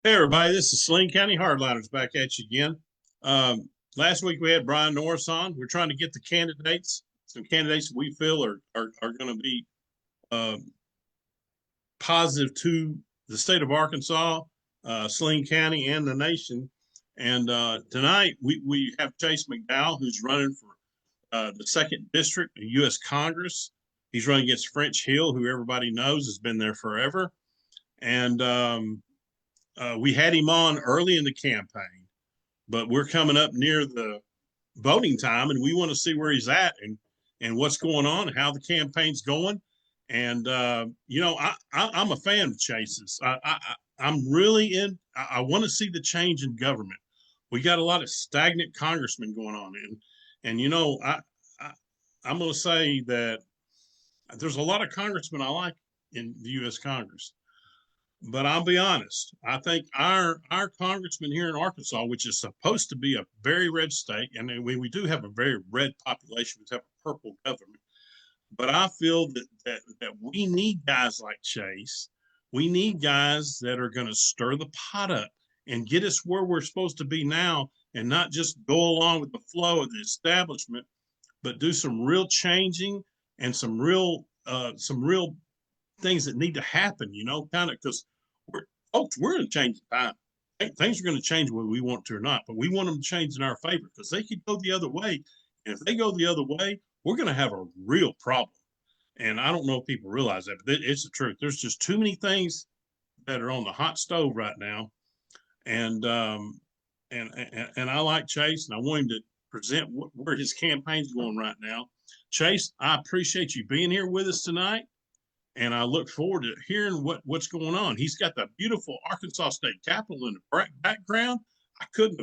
Hey everybody, this is Saline County Hardliners back at you again. Last week we had Brian Norris on. We're trying to get the candidates, some candidates we feel are going to be positive to the state of Arkansas, Saline County, and the nation. And tonight we have Chase McDowell, who's running for the 2nd District of U.S. Congress. He's running against French Hill, who everybody knows has been there forever. And we had him on early in the campaign, but we're coming up near the voting time, and we want to see where he's at and what's going on, and how the campaign's going. And I'm a fan of Chase's. I'm really in. I want to see the change in government. We got a lot of stagnant congressmen going on, and I'm going to say that there's a lot of congressmen I like in the U.S. Congress. But I'll be honest, I think our congressman here in Arkansas, which is supposed to be a very red state, and we do have a very red population, we have a purple government, but I feel that we need guys like Chase. We need guys that are going to stir the pot up and get us where we're supposed to be now, and not just go along with the flow of the establishment, but do some real changing and some real things that need to happen, kind of, because we're in a changing time. Things are going to change whether we want to or not, but we want them to change in our favor, because they could go the other way. And if they go the other way, we're going to have a real problem. And I don't know if people realize that, but it's the truth. There's just too many things that are on the hot stove right now. And I like Chase, and I want him to present where his campaign's going right now. Chase, I appreciate you being here with us tonight. And I look forward to hearing what's going on. He's got the beautiful Arkansas State Capitol in the background. I couldn't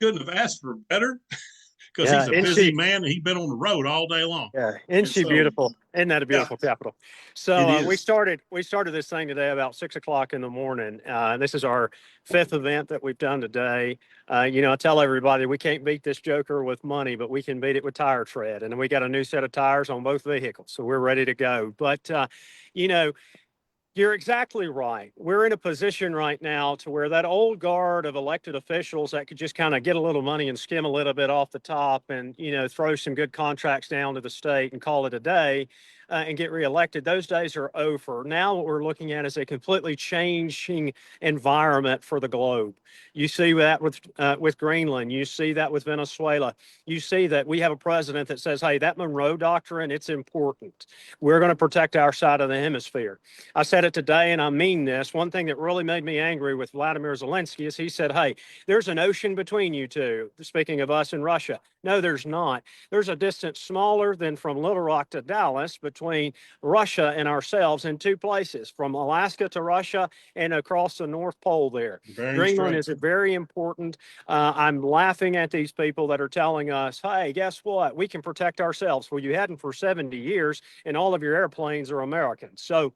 have asked for better, because he's a busy man, and he's been on the road all day long. Yeah, isn't she beautiful? Isn't that a beautiful Capitol? So we started this thing today about 6 o'clock in the morning. This is our 5th event that we've done today. I tell everybody we can't beat this joker with money, but we can beat it with tire tread. And we got a new set of tires on both vehicles, so we're ready to go. But you're exactly right. We're in a position right now to where that old guard of elected officials that could just kind of get a little money and skim a little bit off the top and, throw some good contracts down to the state and call it a day and get reelected, those days are over. Now what we're looking at is a completely changing environment for the globe. You see that with Greenland. You see that with Venezuela. You see that we have a president that says, hey, that Monroe Doctrine, it's important. We're going to protect our side of the hemisphere. I said it today, and I mean this. One thing that really made me angry with Vladimir Zelensky is he said, hey, there's an ocean between you two, speaking of us and Russia. No, there's not. There's a distance smaller than from Little Rock to Dallas between Russia and ourselves in 2 places, from Alaska to Russia and across the North Pole there. Greenland is very important. I'm laughing at these people that are telling us, hey, guess what? We can protect ourselves. Well, you hadn't for 70 years, and all of your airplanes are American. So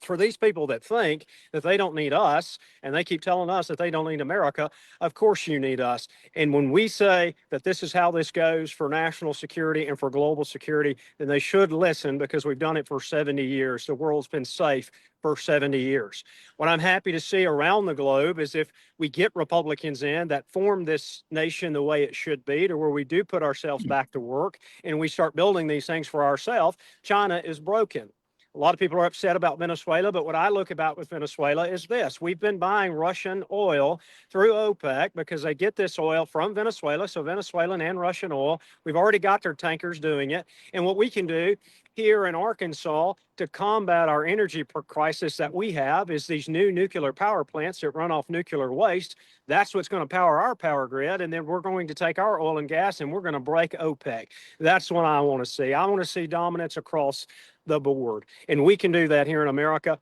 for these people that think that they don't need us, and they keep telling us that they don't need America, of course you need us. And when we say that this is how this goes for national security and for global security, then they should listen, because we've done it for 70 years. The world's been safe for 70 years. What I'm happy to see around the globe is if we get Republicans in that form this nation the way it should be, to where we do put ourselves back to work and we start building these things for ourselves. China is broken. A lot of people are upset about Venezuela, but what I look about with Venezuela is this. We've been buying Russian oil through OPEC because they get this oil from Venezuela, so Venezuelan and Russian oil. We've already got their tankers doing it. And what we can do here in Arkansas to combat our energy crisis that we have is these new nuclear power plants that run off nuclear waste. That's what's going to power our power grid. And then we're going to take our oil and gas and we're going to break OPEC. That's what I want to see. I want to see dominance across the board. And we can do that here in America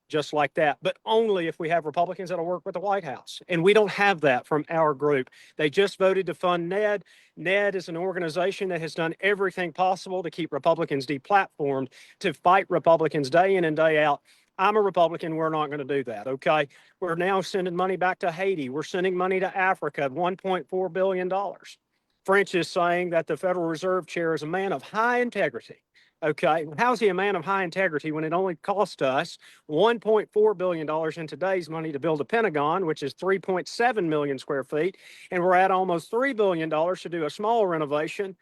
just like that, but only if we have Republicans that'll work with the White House. And we don't have that from our group. They just voted to fund NED. NED is an organization that has done everything possible to keep Republicans deplatformed, to fight Republicans day in and day out. I'm a Republican. We're not going to do that, okay? We're now sending money back to Haiti. We're sending money to Africa, $1.4 billion. French is saying that the Federal Reserve Chair is a man of high integrity. Okay, how's he a man of high integrity when it only cost us $1.4 billion in today's money to build a Pentagon, which is 3.7 million square feet, and we're at almost $3 billion to do a small renovation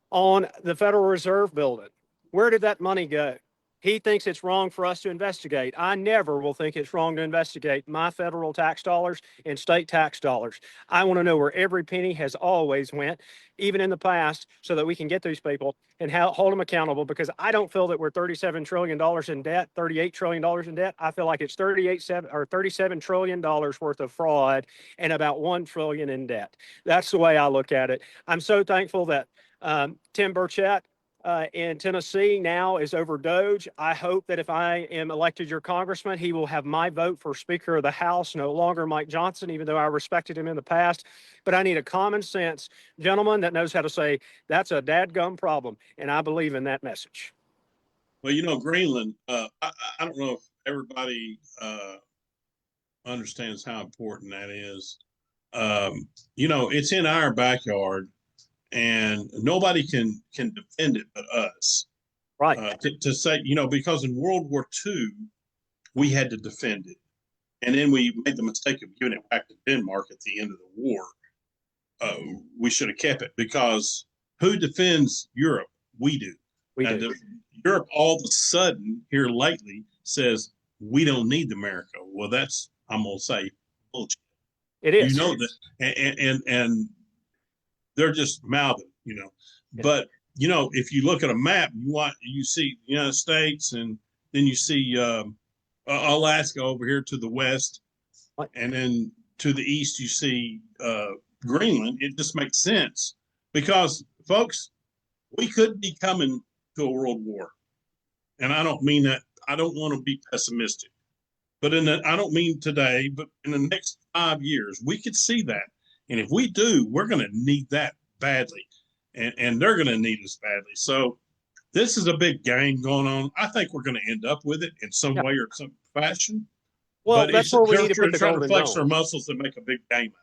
on the Federal Reserve building? Where did that money go? He thinks it's wrong for us to investigate. I never will think it's wrong to investigate my federal tax dollars and state tax dollars. I want to know where every penny has always went, even in the past, so that we can get these people and hold them accountable, because I don't feel that we're $37 trillion in debt, $38 trillion in debt. I feel like it's $37 trillion worth of fraud and about $1 trillion in debt. That's the way I look at it. I'm so thankful that Tim Burchett in Tennessee now is over Doge. I hope that if I am elected your congressman, he will have my vote for Speaker of the House, no longer Mike Johnson, even though I respected him in the past. But I need a common sense gentleman that knows how to say, that's a dadgum problem. And I believe in that message. Well, Greenland, I don't know if everybody understands how important that is. It's in our backyard, and nobody can defend it but us. Right. To say, because in World War II, we had to defend it. And then we made the mistake of giving it back to Denmark at the end of the war. We should have kept it, because who defends Europe? We do. Europe all of a sudden here lately says, we don't need America. Well, that's, I'm going to say, bullshit. It is. That, and they're just mouthing, Yeah. But, if you look at a map, you see the United States, and then you see Alaska over here to the west, and then to the east, you see Greenland. It just makes sense, because, folks, we could be coming to a world war. And I don't mean that. I don't want to be pessimistic, but I don't mean today, but in the next 5 years, we could see that. And if we do, we're going to need that badly, and they're going to need us badly. So this is a big game going on. I think we're going to end up with it in some way or some fashion. Well, but that's where we need to put the trying golden to flex dome. our muscles and make a big game out of it.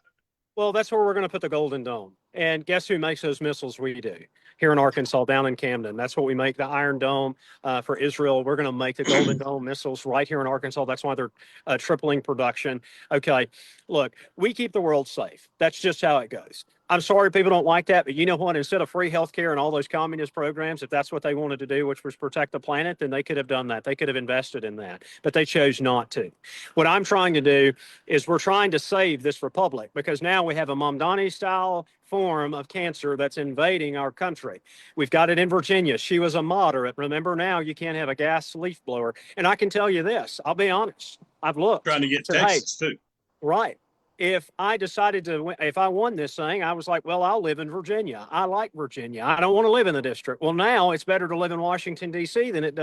Well, that's where we're going to put the Golden Dome. And guess who makes those missiles? We do here in Arkansas, down in Camden. That's what we make, the Iron Dome for Israel. We're going to make the Golden Dome missiles right here in Arkansas. That's why they're tripling production. Okay, look, we keep the world safe. That's just how it goes. I'm sorry people don't like that, but you know what? Instead of free healthcare and all those communist programs, if that's what they wanted to do, which was protect the planet, then they could have done that. They could have invested in that, but they chose not to. What I'm trying to do is we're trying to save this republic, because now we have a Mamdani-style form of cancer that's invading our country. We've got it in Virginia. She was a moderate. Remember, now you can't have a gas leaf blower. And I can tell you this, I'll be honest. I've looked. Trying to get Texas too. Right. If I decided to win, if I won this thing, I was like, well, I'll live in Virginia. I like Virginia. I don't want to live in the district. Well, now it's better to live in Washington, D.C. than it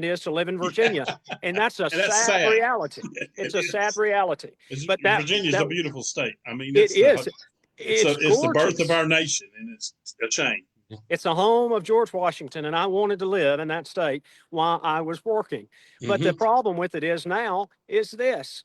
is to live in Virginia. And that's sad reality. It's a sad reality. But Virginia's a beautiful state. I mean, it's the birth of our nation, and it's a shame. It's the home of George Washington, and I wanted to live in that state while I was working. But the problem with it is now is this.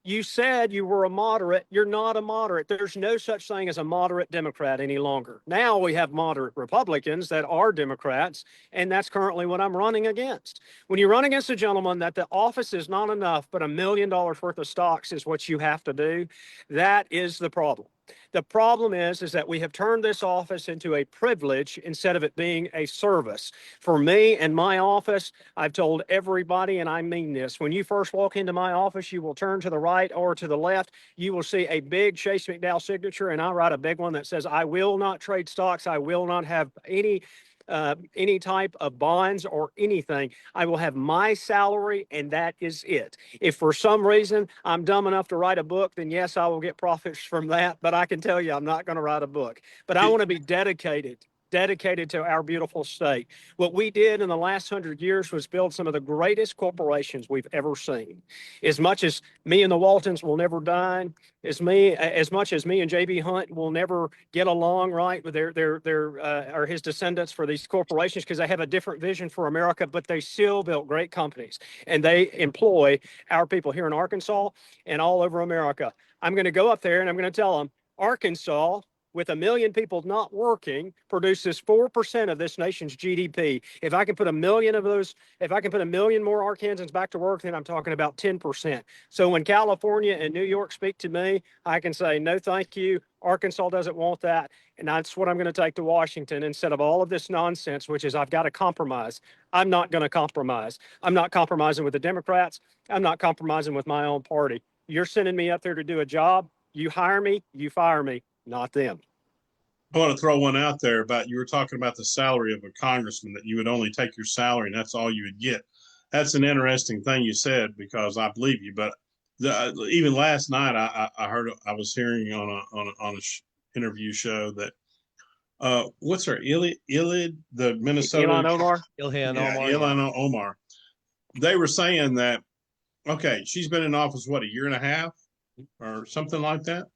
You said you were a moderate. You're not a moderate. There's no such thing as a moderate Democrat any longer. Now we have moderate Republicans that are Democrats, and that's currently what I'm running against. When you run against a gentleman that the office is not enough, but $1 million worth of stocks is what you have to do, that is the problem. The problem is that we have turned this office into a privilege instead of it being a service. For me and my office, I've told everybody, and I mean this, when you first walk into my office, you will turn to the right or to the left. You will see a big Chase McDowell signature, and I write a big one that says, I will not trade stocks. I will not have any type of bonds or anything. I will have my salary, and that is it. If for some reason I'm dumb enough to write a book, then yes, I will get profits from that. But I can tell you, I'm not going to write a book. But I want to be dedicated to our beautiful state. What we did in the last 100 years was build some of the greatest corporations we've ever seen. As much as me and the Waltons will never dine, as much as me and J.B. Hunt will never get along, right, with or his descendants for these corporations, because they have a different vision for America, but they still built great companies, and they employ our people here in Arkansas and all over America. I'm going to go up there and I'm going to tell them, Arkansas, with 1 million people not working, produces 4% of this nation's GDP. If I can put 1 million of those, if I can put 1 million more Arkansans back to work, then I'm talking about 10%. So when California and New York speak to me, I can say, no, thank you. Arkansas doesn't want that. And that's what I'm going to take to Washington instead of all of this nonsense, which is I've got to compromise. I'm not going to compromise. I'm not compromising with the Democrats. I'm not compromising with my own party. You're sending me up there to do a job. You hire me, you fire me, not them. I want to throw one out there about, you were talking about the salary of a congressman, that you would only take your salary and that's all you would get. That's an interesting thing you said, because I believe you. But even last night, I was hearing on a interview show that what's her Ilid, the Minnesota Ilhan Omar. Ilhan Omar. They were saying that, okay, she's been in office what, a year and a half or something like that,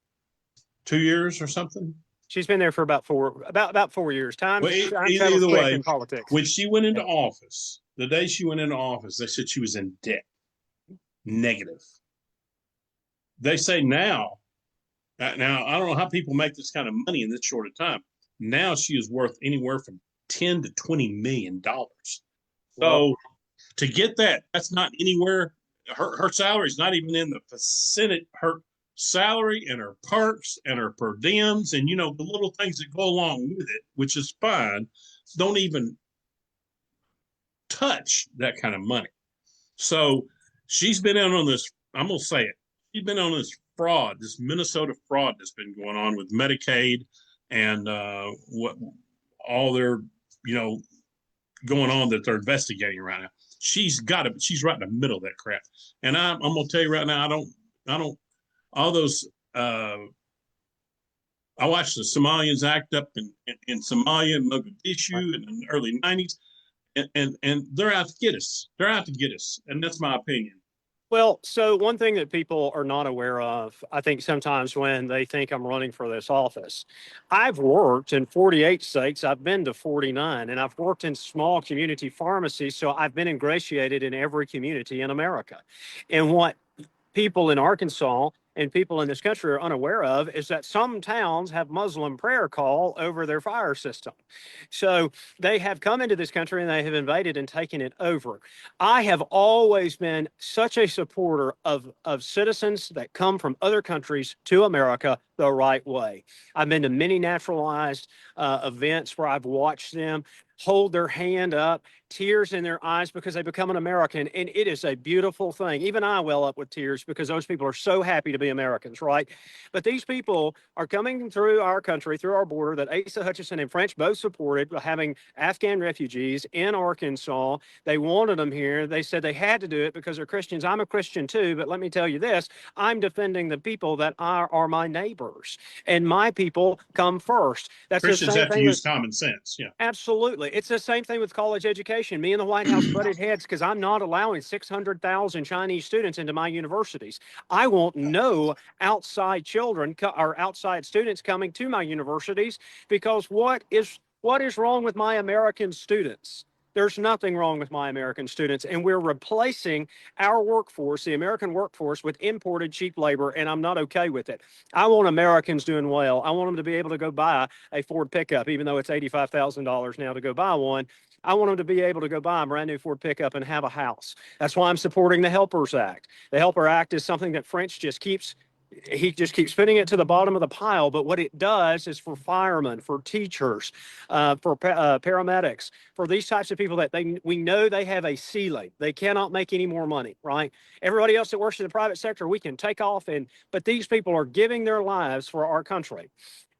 2 years or something. She's been there for about 4 years. Time either way, in politics. when she went into office, the day she went into office, they said she was in debt, negative. They say now I don't know how people make this kind of money in this short of time. Now she is worth anywhere from $10 to $20 million. So to get that, that's not anywhere. Her salary is not even in the vicinity. Her salary and her perks and her per diems and, the little things that go along with it, which is fine, don't even touch that kind of money. So she's been in on this, I'm going to say it, she's been on this fraud, this Minnesota fraud that's been going on with Medicaid and what all their, going on that they're investigating right now. She's right in the middle of that crap. And I'm going to tell you right now, I don't, all those, I watched the Somalians act up in Somalia and Mogadishu in the early 90s, and they're out to get us. They're out to get us. And that's my opinion. Well, so one thing that people are not aware of, I think sometimes when they think I'm running for this office, I've worked in 48 states. I've been to 49, and I've worked in small community pharmacies. So I've been ingratiated in every community in America. And what people in Arkansas and people in this country are unaware of is that some towns have Muslim prayer call over their fire system. So they have come into this country and they have invaded and taken it over. I have always been such a supporter of citizens that come from other countries to America the right way. I've been to many naturalized events where I've watched them hold their hand up, tears in their eyes because they become an American. And it is a beautiful thing. Even I well up with tears because those people are so happy to be Americans, right? But these people are coming through our country, through our border that Asa Hutchinson and French both supported, having Afghan refugees in Arkansas. They wanted them here. They said they had to do it because they're Christians. I'm a Christian too, but let me tell you this, I'm defending the people that are my neighbors, and my people come first. That's Christians have to use common sense. Yeah, absolutely. It's the same thing with college education. Me and the White House butted heads because I'm not allowing 600,000 Chinese students into my universities. I want no outside children or outside students coming to my universities because what is wrong with my American students? There's nothing wrong with my American students, and we're replacing our workforce, the American workforce, with imported cheap labor, and I'm not okay with it. I want Americans doing well. I want them to be able to go buy a Ford pickup, even though it's $85,000 now to go buy one. I want them to be able to go buy a brand new Ford pickup and have a house. That's why I'm supporting the Helpers Act. The Helper Act is something that French just keeps putting it to the bottom of the pile. But what it does is for firemen, for teachers, for paramedics, for these types of people that we know they have a ceiling. They cannot make any more money, right? Everybody else that works in the private sector, we can take off, but these people are giving their lives for our country.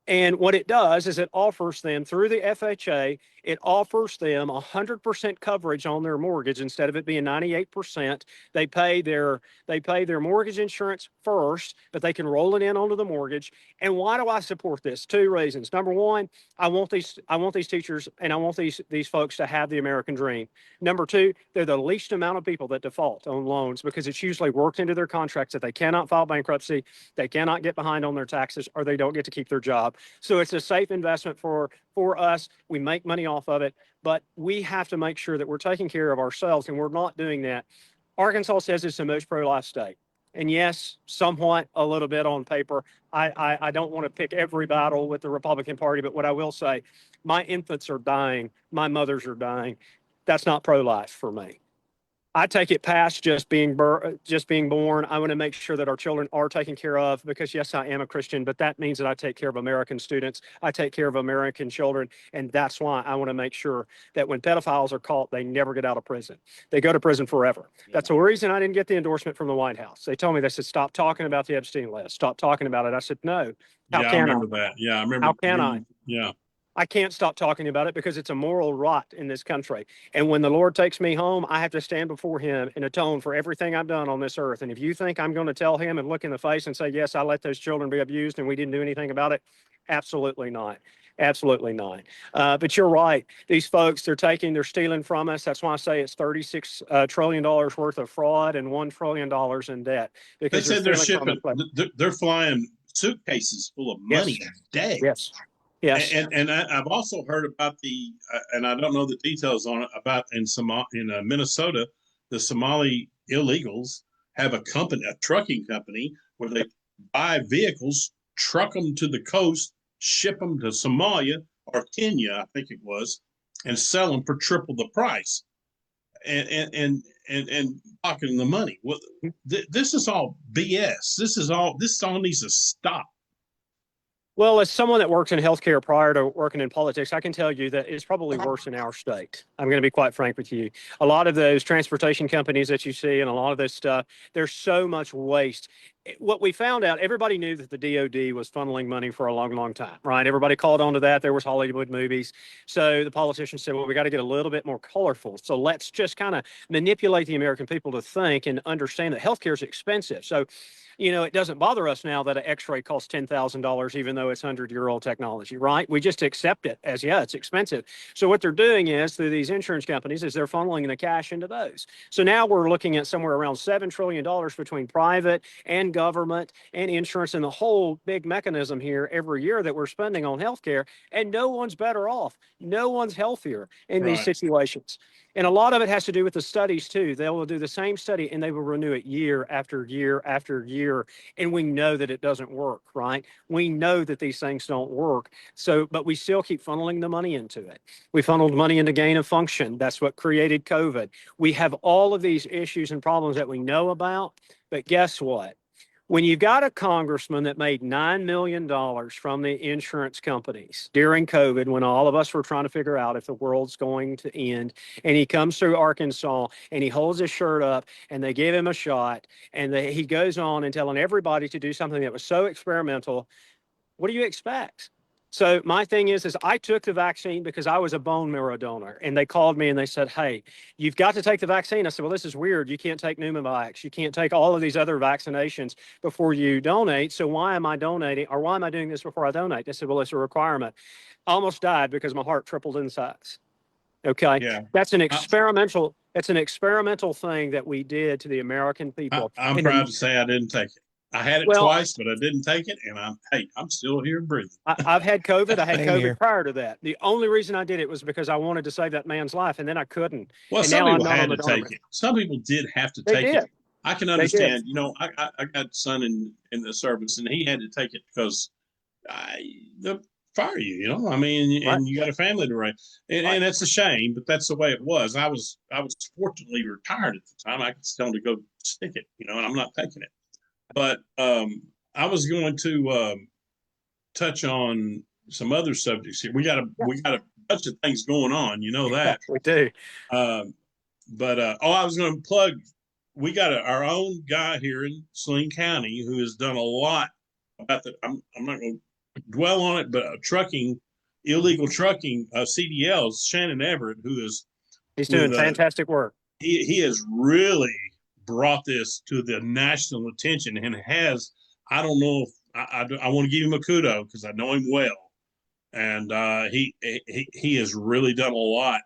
And what it does is it offers them through the FHA, it offers them 100% coverage on their mortgage instead of it being 98%. They pay their mortgage insurance first, but they can roll it in onto the mortgage. And why do I support this? Two reasons. Number one, I want these teachers and I want these folks to have the American dream. Number two, they're the least amount of people that default on loans because it's usually worked into their contracts that they cannot file bankruptcy, they cannot get behind on their taxes, or they don't get to keep their job. So it's a safe investment for us. We make money off of it, but we have to make sure that we're taking care of ourselves, and we're not doing that. Arkansas says it's the most pro-life state. And yes, somewhat a little bit on paper. I don't want to pick every battle with the Republican Party, but what I will say, my infants are dying. My mothers are dying. That's not pro-life for me. I take it past just being born. I want to make sure that our children are taken care of because yes, I am a Christian, but that means that I take care of American students. I take care of American children. And that's why I want to make sure that when pedophiles are caught, they never get out of prison. They go to prison forever. Yeah. That's the reason I didn't get the endorsement from the White House. They told me, they said, stop talking about the Epstein list. Stop talking about it. I said, no. How can I remember that. Yeah, I remember. How can I? Yeah. I can't stop talking about it because it's a moral rot in this country. And when the Lord takes me home, I have to stand before him and atone for everything I've done on this earth. And if you think I'm going to tell him and look in the face and say, yes, I let those children be abused and we didn't do anything about it, absolutely not. Absolutely not. But you're right. These folks, they're stealing from us. That's why I say it's $36 trillion worth of fraud and $1 trillion in debt. Because they said they're flying suitcases full of money a day. Yes. Yes. And I've also heard about and I don't know the details on it, about in Minnesota, the Somali illegals have a trucking company where they buy vehicles, truck them to the coast, ship them to Somalia or Kenya, I think it was, and sell them for triple the price, and pocketing the money. Well, this is all BS. This all needs to stop. Well, as someone that worked in healthcare prior to working in politics, I can tell you that it's probably worse in our state. I'm going to be quite frank with you. A lot of those transportation companies that you see and a lot of this stuff, there's so much waste. What we found out, everybody knew that the DOD was funneling money for a long, long time, right? Everybody called on to that. There was Hollywood movies. So the politicians said, well, we got to get a little bit more colorful. So let's just kind of manipulate the American people to think and understand that healthcare is expensive. So, it doesn't bother us now that an x-ray costs $10,000, even though it's 100-year-old technology, right? We just accept it as, it's expensive. So what they're doing is, through these insurance companies, is they're funneling the cash into those. So now we're looking at somewhere around $7 trillion between private and government and insurance and the whole big mechanism here every year that we're spending on healthcare, and no one's better off. No one's healthier in these situations. And a lot of it has to do with the studies too. They will do the same study and they will renew it year after year after year. And we know that it doesn't work, right? We know that these things don't work. So, but we still keep funneling the money into it. We funneled money into gain of function. That's what created COVID. We have all of these issues and problems that we know about, but guess what? When you've got a congressman that made $9 million from the insurance companies during COVID, when all of us were trying to figure out if the world's going to end, and he comes through Arkansas and he holds his shirt up and they give him a shot and he goes on and telling everybody to do something that was so experimental, what do you expect? So my thing is I took the vaccine because I was a bone marrow donor, and they called me and they said, hey, you've got to take the vaccine. I said, well, this is weird. You can't take Pneumovax. You can't take all of these other vaccinations before you donate. So why am I donating, or why am I doing this before I donate? They said, well, it's a requirement. I almost died because my heart tripled in size. Okay. Yeah. That's an experimental thing that we did to the American people. I'm proud to say I didn't take it. I had it twice, but I didn't take it, and I'm still here and breathing. I've had COVID. I had COVID prior to that. The only reason I did it was because I wanted to save that man's life, and then I couldn't. Well, and some people had to take it. Some people did have to take it. I can understand. I got a son in the service, and he had to take it because they'll fire you. And you got a family to raise, and that's a shame, but that's the way it was. I was fortunately retired at the time. I could tell them to go stick it, and I'm not taking it. But I was going to touch on some other subjects here. We got a bunch of things going on, that. We do. I was going to plug. We got our own guy here in Saline County who has done a lot about the. I'm not going to dwell on it, but illegal trucking, CDLs. Shannon Everett, he's doing fantastic work. He has really brought this to the national attention, and I don't know if I want to give him a kudo because I know him well, and he has really done a lot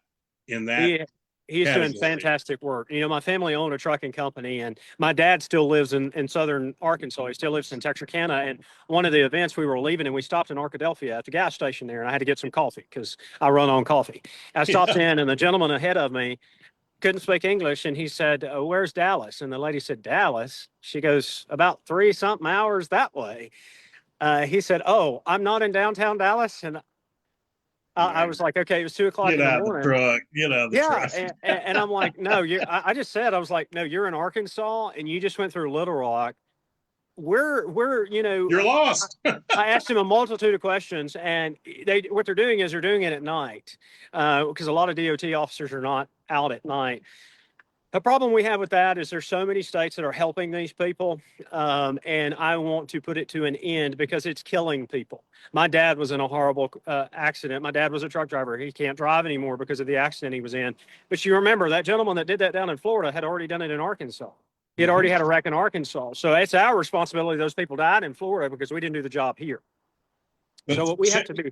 in that. He is doing fantastic work. My family owned a trucking company, and my dad still lives in southern Arkansas. He still lives in Texarkana. And one of the events, we were leaving, and we stopped in Arkadelphia at the gas station there, and I had to get some coffee because I run on coffee. I stopped in, and the gentleman ahead of me couldn't speak English. And he said, where's Dallas? And the lady said, Dallas? She goes, about 3-something hours that way. He said, oh, I'm not in downtown Dallas. And I was like, okay, it was 2 o'clock in the morning. Get out of the truck. And I'm like, no, I just said, I was like, no, you're in Arkansas and you just went through Little Rock. We're You're lost. I asked him a multitude of questions, and what they're doing is they're doing it at night, because a lot of DOT officers are not out at night. The problem we have with that is there's so many states that are helping these people, and I want to put it to an end because it's killing people. My dad was in a horrible accident. My dad was a truck driver. He can't drive anymore because of the accident he was in. But you remember that gentleman that did that down in Florida had already done it in Arkansas. He had already had a wreck in Arkansas. So it's our responsibility. Those people died in Florida because we didn't do the job here. So what we have to do,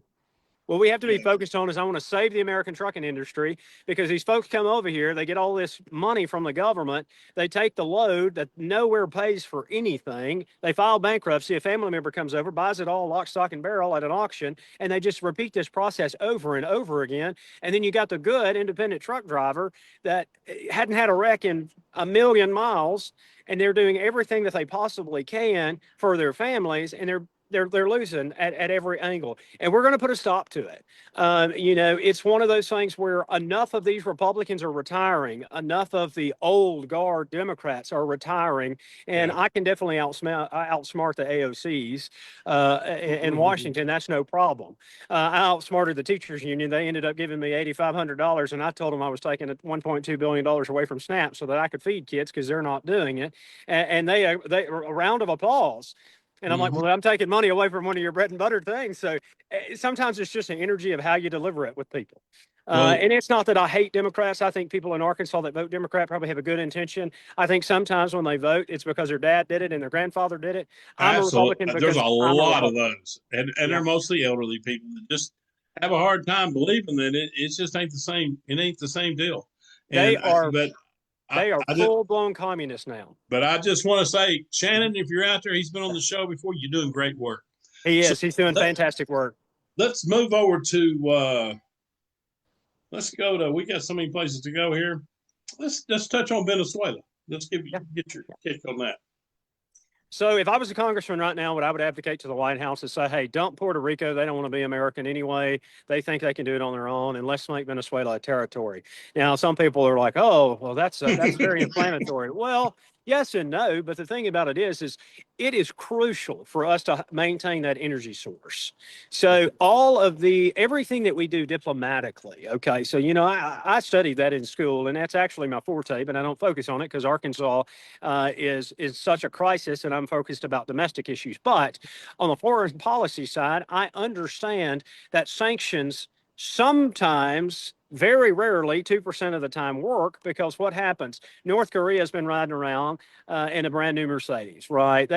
what we have to be focused on is I want to save the American trucking industry, because these folks come over here, they get all this money from the government, they take the load that nowhere pays for anything, they file bankruptcy, a family member comes over, buys it all lock, stock, and barrel at an auction, and they just repeat this process over and over again. And then you got the good independent truck driver that hadn't had a wreck in 1,000,000 miles, and they're doing everything that they possibly can for their families, and they're losing at every angle, and we're going to put a stop to it. It's one of those things where enough of these Republicans are retiring, enough of the old guard Democrats are retiring, and I can definitely outsmart the AOCs in Washington. That's no problem. I outsmarted the teachers union. They ended up giving me $8,500, and I told them I was taking $1.2 billion away from SNAP so that I could feed kids because they're not doing it, and they a round of applause. And I'm like, well, I'm taking money away from one of your bread and butter things. So sometimes it's just an energy of how you deliver it with people. And it's not that I hate Democrats. I think people in Arkansas that vote Democrat probably have a good intention. I think sometimes when they vote, it's because their dad did it and their grandfather did it. I'm a Republican because there's a lot of those. And they're mostly elderly people that just have a hard time believing that it just ain't the same. It ain't the same deal. They are full-blown communists now. But I just want to say, Shannon, if you're out there, he's been on the show before. You're doing great work. He is. He's doing fantastic work. Let's move over to let's go to, we got so many places to go here. Let's touch on Venezuela. Let's get your kick on that. So if I was a congressman right now, what I would advocate to the White House is say, hey, dump Puerto Rico. They don't want to be American anyway. They think they can do it on their own, and let's make Venezuela a territory. Now, some people are like, oh, well, that's very inflammatory. Well, yes and no, but the thing about it is it is crucial for us to maintain that energy source. So everything that we do diplomatically, okay, so, I studied that in school, and that's actually my forte, but I don't focus on it because Arkansas is such a crisis, and I'm focused about domestic issues. But on the foreign policy side, I understand that sanctions sometimes, very rarely, 2% of the time work, because what happens? North Korea has been riding around in a brand new Mercedes, right?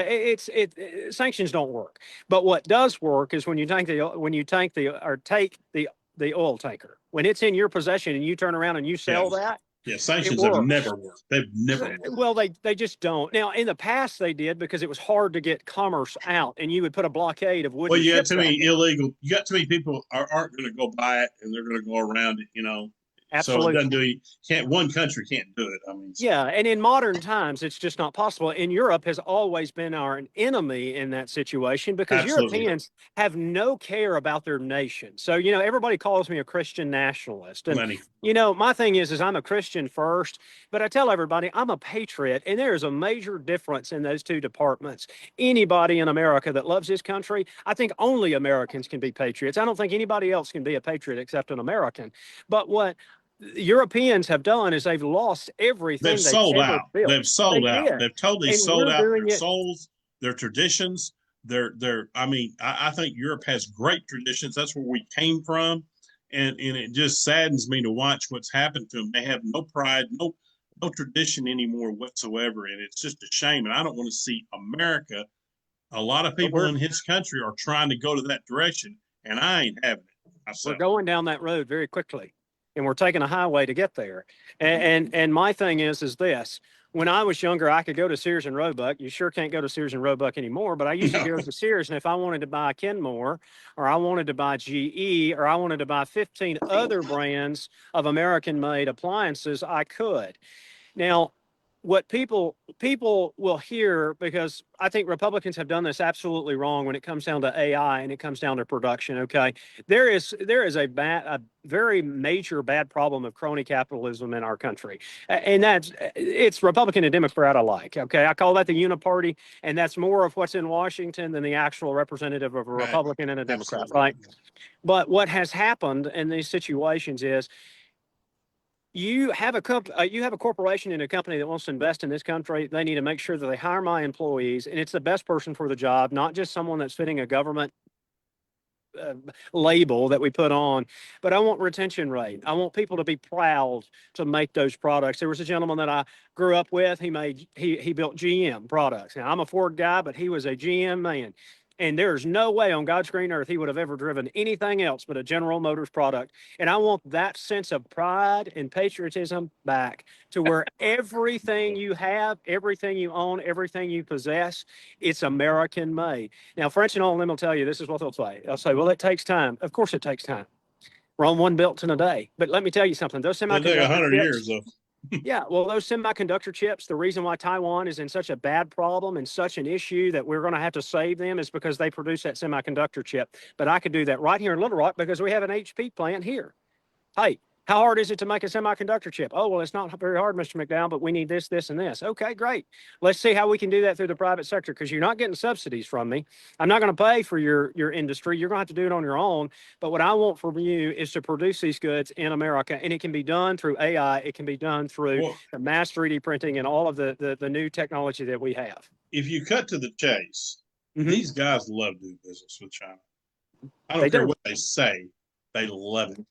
Sanctions don't work. But what does work is when you take the oil tanker, when it's in your possession and you turn around and you sell that. Yeah, sanctions have never worked. They've never worked. Well, they just don't. Now, in the past, they did because it was hard to get commerce out, and you would put a blockade of wood. Well, you got too many illegal. You got too many people aren't going to go buy it, and they're going to go around it. Absolutely. So it doesn't one country can't do it. I mean, yeah, and in modern times, it's just not possible. And Europe has always been our enemy in that situation because Europeans have no care about their nation. So, everybody calls me a Christian nationalist. And, my thing is I'm a Christian first, but I tell everybody I'm a patriot, and there is a major difference in those two departments. Anybody in America that loves his country, I think only Americans can be patriots. I don't think anybody else can be a patriot except an American. But what Europeans have done is they've lost everything. They've sold out. They've sold out. They've totally sold out their souls, their traditions. I think Europe has great traditions. That's where we came from. And it just saddens me to watch what's happened to them. They have no pride, no tradition anymore whatsoever. And it's just a shame. And I don't want to see America. A lot of people in his country are trying to go to that direction, and I ain't having it myself. We're going down that road very quickly. And we're taking a highway to get there. And my thing is this: when I was younger, I could go to Sears and Roebuck. You sure can't go to Sears and Roebuck anymore, but I used to go to Sears, and if I wanted to buy Kenmore, or I wanted to buy GE, or I wanted to buy 15 other brands of American-made appliances, I could. Now, what people will hear, because I think Republicans have done this absolutely wrong when it comes down to AI and it comes down to production. Okay, there is a very major bad problem of crony capitalism in our country, and it's Republican and Democrat alike. Okay, I call that the uniparty, and that's more of what's in Washington than the actual representative of a Republican and a Democrat, right? But what has happened in these situations is you have a corporation and a company that wants to invest in this country. They need to make sure that they hire my employees, and it's the best person for the job, not just someone that's fitting a government label that we put on. But I want retention rate. I want people to be proud to make those products. There was a gentleman that I grew up with. He built GM products. Now, I'm a Ford guy, but he was a GM man. And there's no way on God's green earth he would have ever driven anything else but a General Motors product. And I want that sense of pride and patriotism back to where everything you have, everything you own, everything you possess, it's American made. Now, French and all of them will tell you this is what they'll say. They'll say, well, it takes time. Of course it takes time. We're on one built in a day. But let me tell you something. Those It'll take 100 years, though. Yeah, well, those semiconductor chips, the reason why Taiwan is in such a bad problem and such an issue that we're going to have to save them is because they produce that semiconductor chip. But I could do that right here in Little Rock because we have an HP plant here. Hey, how hard is it to make a semiconductor chip? Oh, well, it's not very hard, Mr. McDowell, but we need this, this, and this. Okay, great. Let's see how we can do that through the private sector, because you're not getting subsidies from me. I'm not going to pay for your industry. You're going to have to do it on your own. But what I want from you is to produce these goods in America, and it can be done through AI. It can be done through mass 3D printing and all of the new technology that we have. If you cut to the chase, these guys love doing business with China. I don't care what they say. They love it.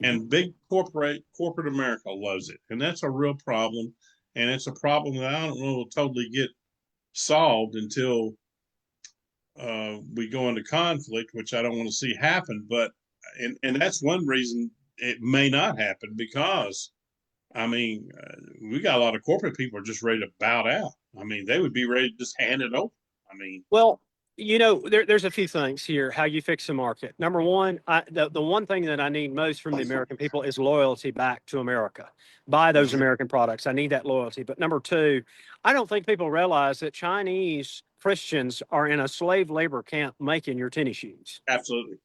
And big corporate America loves it. And that's a real problem. And it's a problem that I don't know will totally get solved until we go into conflict, which I don't want to see happen. But and that's one reason it may not happen, because I mean, we got a lot of corporate people are just ready to bow out. I mean, they would be ready to just hand it over. I mean, well, you know, there's a few things here, how you fix the market. Number one, the one thing that I need most from the American people is loyalty back to America. Buy those American products. I need that loyalty. But number two, I don't think people realize that Chinese Christians are in a slave labor camp making your tennis shoes. Absolutely.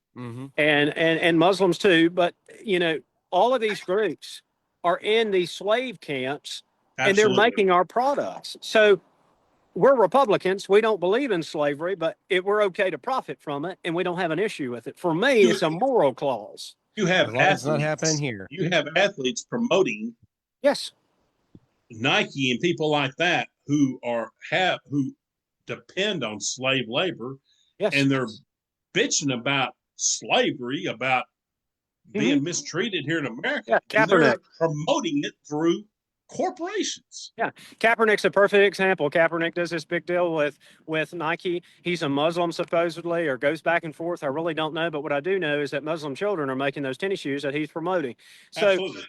And Muslims too. But, you know, all of these groups are in these slave camps. Absolutely. And they're making our products. So we're Republicans. We don't believe in slavery, but we're okay to profit from it, and we don't have an issue with it. For me, it's a moral clause. You have athletes not happening here. You have athletes promoting, yes, Nike and people like that who depend on slave labor, yes, and they're bitching about slavery, about being mistreated here in America. Yeah, and they're promoting it through corporations. Yeah, Kaepernick's a perfect example. Kaepernick does this big deal with Nike. He's a Muslim supposedly, or goes back and forth. I really don't know, but what I do know is that Muslim children are making those tennis shoes that he's promoting. So Absolutely.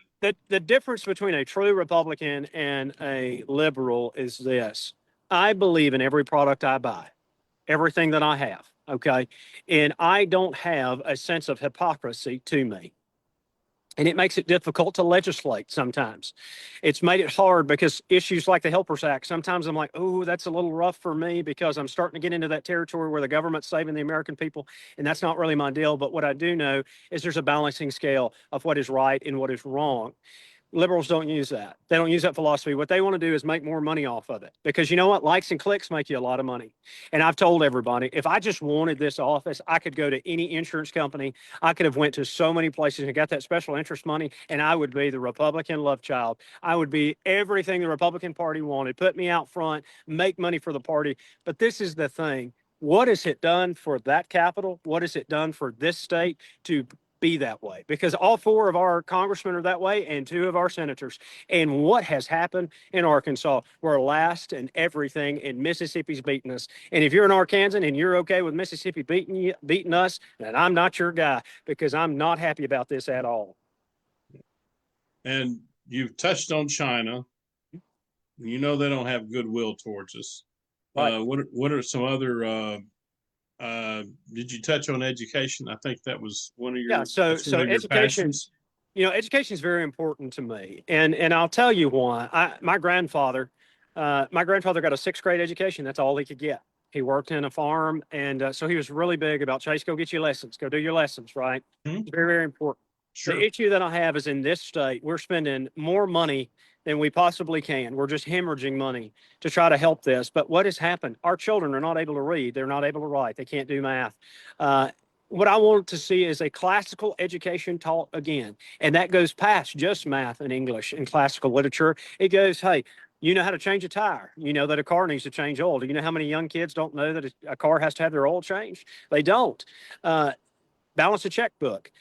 the difference between a true Republican and a liberal is this: I believe in every product I buy, everything that I have. Okay, and I don't have a sense of hypocrisy to me. And it makes it difficult to legislate sometimes. It's made it hard because issues like the Helpers Act, sometimes I'm like, oh, that's a little rough for me because I'm starting to get into that territory where the government's saving the American people, and that's not really my deal. But what I do know is there's a balancing scale of what is right and what is wrong. Liberals don't use that. They don't use that philosophy. What they want to do is make more money off of it, because you know what? Likes and clicks make you a lot of money. And I've told everybody, if I just wanted this office, I could go to any insurance company. I could have went to so many places and got that special interest money, and I would be the Republican love child. I would be everything the Republican Party wanted. Put me out front, make money for the party. But this is the thing. What has it done for that capital? What has it done for this state to be that way? Because all four of our congressmen are that way, and two of our senators. And what has happened in Arkansas? We're last in everything, and Mississippi's beating us. And if you're an Arkansan and you're okay with Mississippi beating us, then I'm not your guy, because I'm not happy about this at all. And you've touched on China. You know they don't have goodwill towards us. Right. What are some other? Did you touch on education? I think that was one of your Yeah. So that's one of your education, passions. education is very important to me, and I'll tell you why. My grandfather got a sixth grade education. That's all he could get. He worked in a farm, and so he was really big about Chase. Go get your lessons. Go do your lessons. Right. Hmm. Very, very important. The Sure. issue that I have is in this state, we're spending more money than we possibly can. We're just hemorrhaging money to try to help this. But what has happened? Our children are not able to read. They're not able to write. They can't do math. Uh, what I want to see is a classical education taught again. And that goes past just math and English and classical literature. It goes, hey, you know how to change a tire. You know that a car needs to change oil. Do you know how many young kids don't know that a car has to have their oil changed? They don't. Balance a checkbook,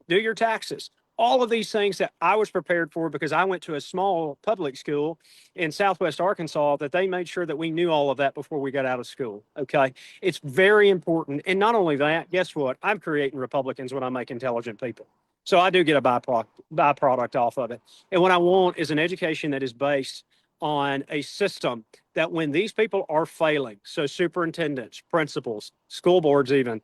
do your taxes. All of these things that I was prepared for because I went to a small public school in Southwest Arkansas that they made sure that we knew all of that before we got out of school. Okay. It's very important. And not only that, guess what? I'm creating Republicans when I make intelligent people. So I do get a byproduct off of it. And what I want is an education that is based on a system that when these people are failing, so superintendents, principals, school boards, even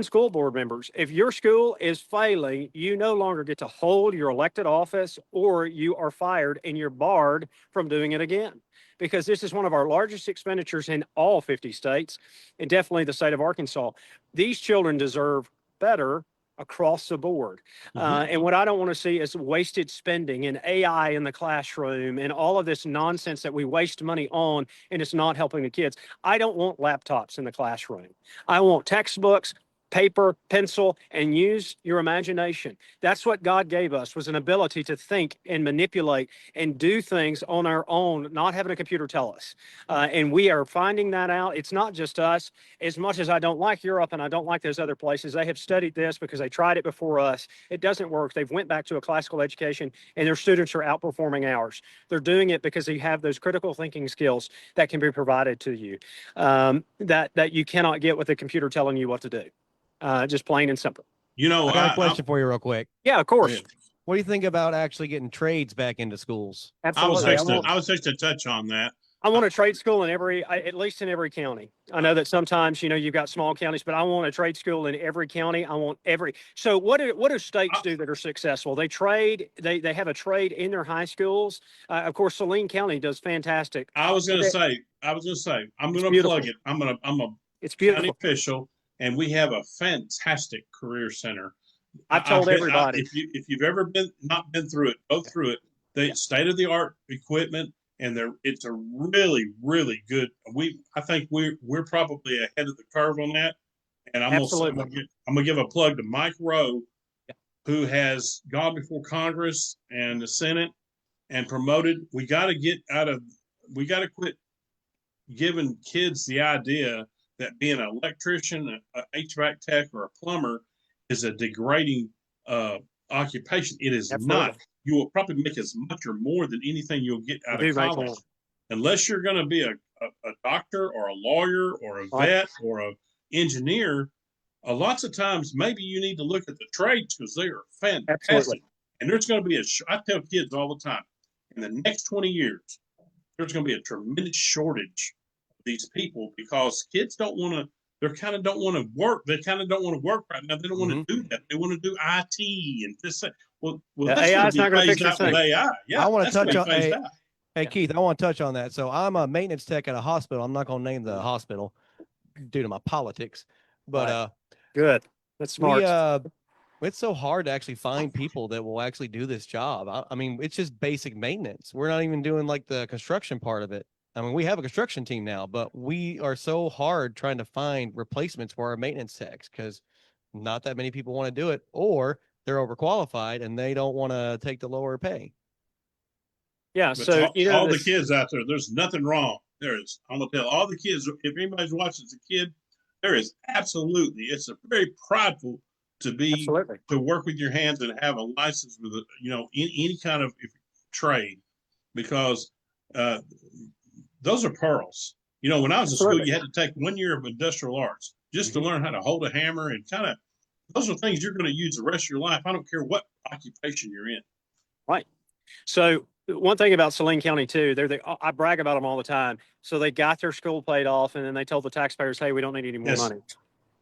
school board members, if your school is failing, you no longer get to hold your elected office or you are fired and you're barred from doing it again. Because this is one of our largest expenditures in all 50 states and definitely the state of Arkansas. These children deserve better across the board. And what I don't want to see is wasted spending and AI in the classroom and all of this nonsense that we waste money on and it's not helping the kids. I don't want laptops in the classroom. I want textbooks, paper, pencil, and use your imagination. That's what God gave us, was an ability to think and manipulate and do things on our own, not having a computer tell us. And we are finding that out. It's not just us. As much as I don't like Europe and I don't like those other places, they have studied this because they tried it before us. It doesn't work. They've went back to a classical education and their students are outperforming ours. They're doing it because they have those critical thinking skills that can be provided to you, that you cannot get with a computer telling you what to do. Just plain and simple. You know, I got a question for you real quick. Yeah, of course. What do you think about actually getting trades back into schools? Absolutely. I was fixing to touch on that. I want a trade school in at least in every county. I know that sometimes, you've got small counties, but I want a trade school in every county. I want so what do states do that are successful? They have a trade in their high schools. Of course, Saline County does fantastic. I was going to say, I'm going to plug it. I'm It's beautiful. County official, and we have a fantastic career center. I've told everybody. If you've ever not been through it, go through it. The state of the art equipment, and it's a really, really good. I think we're probably ahead of the curve on that. And I'm gonna give a plug to Mike Rowe, who has gone before Congress and the Senate and promoted. We got to quit giving kids the idea that being an electrician, a HVAC tech, or a plumber is a degrading occupation. It is not. You will probably make as much or more than anything you'll get out of college. Unless you're going to be a doctor or a lawyer or a vet or an engineer, lots of times maybe you need to look at the trades because they are fantastic. Absolutely. And there's going to be I tell kids all the time, in the next 20 years, there's going to be a tremendous shortage of these people because kids don't want to. They kind of don't want to work. They kind of don't want to work right now. They don't want to do that. They want to do IT and this. Well, that's not going to fix with AI. Yeah, I want to touch on. Hey, Keith, I want to touch on that. So I'm a maintenance tech at a hospital. I'm not going to name the hospital due to my politics, but good. That's smart. It's so hard to actually find people that will actually do this job. I mean, it's just basic maintenance. We're not even doing like the construction part of it. I mean, we have a construction team now, but we are so hard trying to find replacements for our maintenance techs because not that many people want to do it, or they're overqualified and they don't want to take the lower pay. Yeah. But so all the kids out there, there's nothing wrong. I'm gonna tell all the kids, if anybody's watching as a kid, there is absolutely. It's a very prideful to work with your hands and have a license with any kind of trade, because those are pearls. When I was in school, you had to take 1 year of industrial arts just to learn how to hold a hammer and those are things you're going to use the rest of your life. I don't care what occupation you're in. Right. So One thing about Saline County too, I brag about them all the time. So they got their school paid off, and then they told the taxpayers, "Hey, we don't need any more money."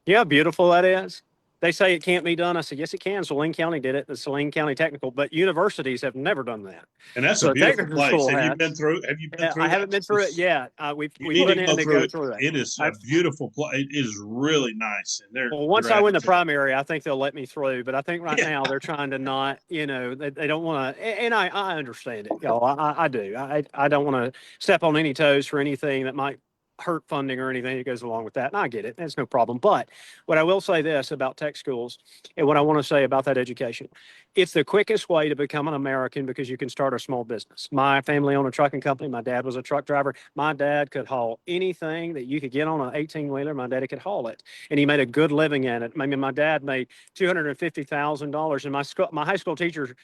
Yeah, how beautiful that is. They say it can't be done. I said, yes, it can. Saline County did it, the Saline County Technical, but universities have never done that. And that's So a beautiful technical place. school Have you has. been through? Have you been through? I haven't been through it yet. We've You need put to in go to through go it. through that. It is a beautiful place. It is really nice. And Well, once I win the advocates. primary, I think they'll let me through. But I think right now they're trying to not, they don't want to. And I understand it, y'all. I do. I don't want to step on any toes for anything that might hurt funding or anything that goes along with that. And I get it. That's no problem. But what I will say this about tech schools and what I want to say about that education, it's the quickest way to become an American because you can start a small business. My family owned a trucking company. My dad was a truck driver. My dad could haul anything that you could get on an 18-wheeler. My daddy could haul it. And he made a good living at it. I mean, my dad made $250,000. And my high school teacher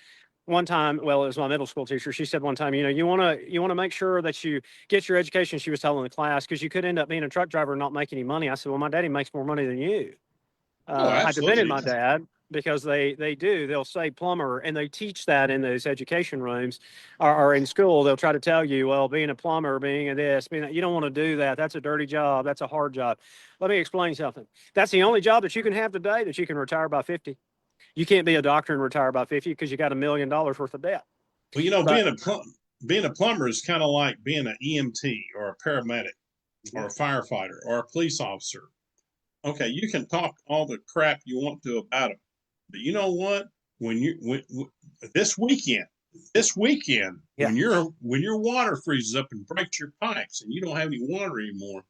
one time, well, it was my middle school teacher. She said one time, you want to make sure that you get your education. She was telling the class, because you could end up being a truck driver and not make any money. I said, well, my daddy makes more money than you. I defended my dad because they'll say plumber, and they teach that in those education rooms or in school. They'll try to tell you, well, being a plumber, being a this, you don't want to do that. That's a dirty job. That's a hard job. Let me explain something. That's the only job that you can have today that you can retire by 50. You can't be a doctor and retire by 50 because you got $1 million worth of debt. Well, being a plumber is kind of like being an EMT or a paramedic or a firefighter or a police officer. Okay, you can talk all the crap you want to about them, but you know what? This weekend, when your water freezes up and breaks your pipes and you don't have any water anymore,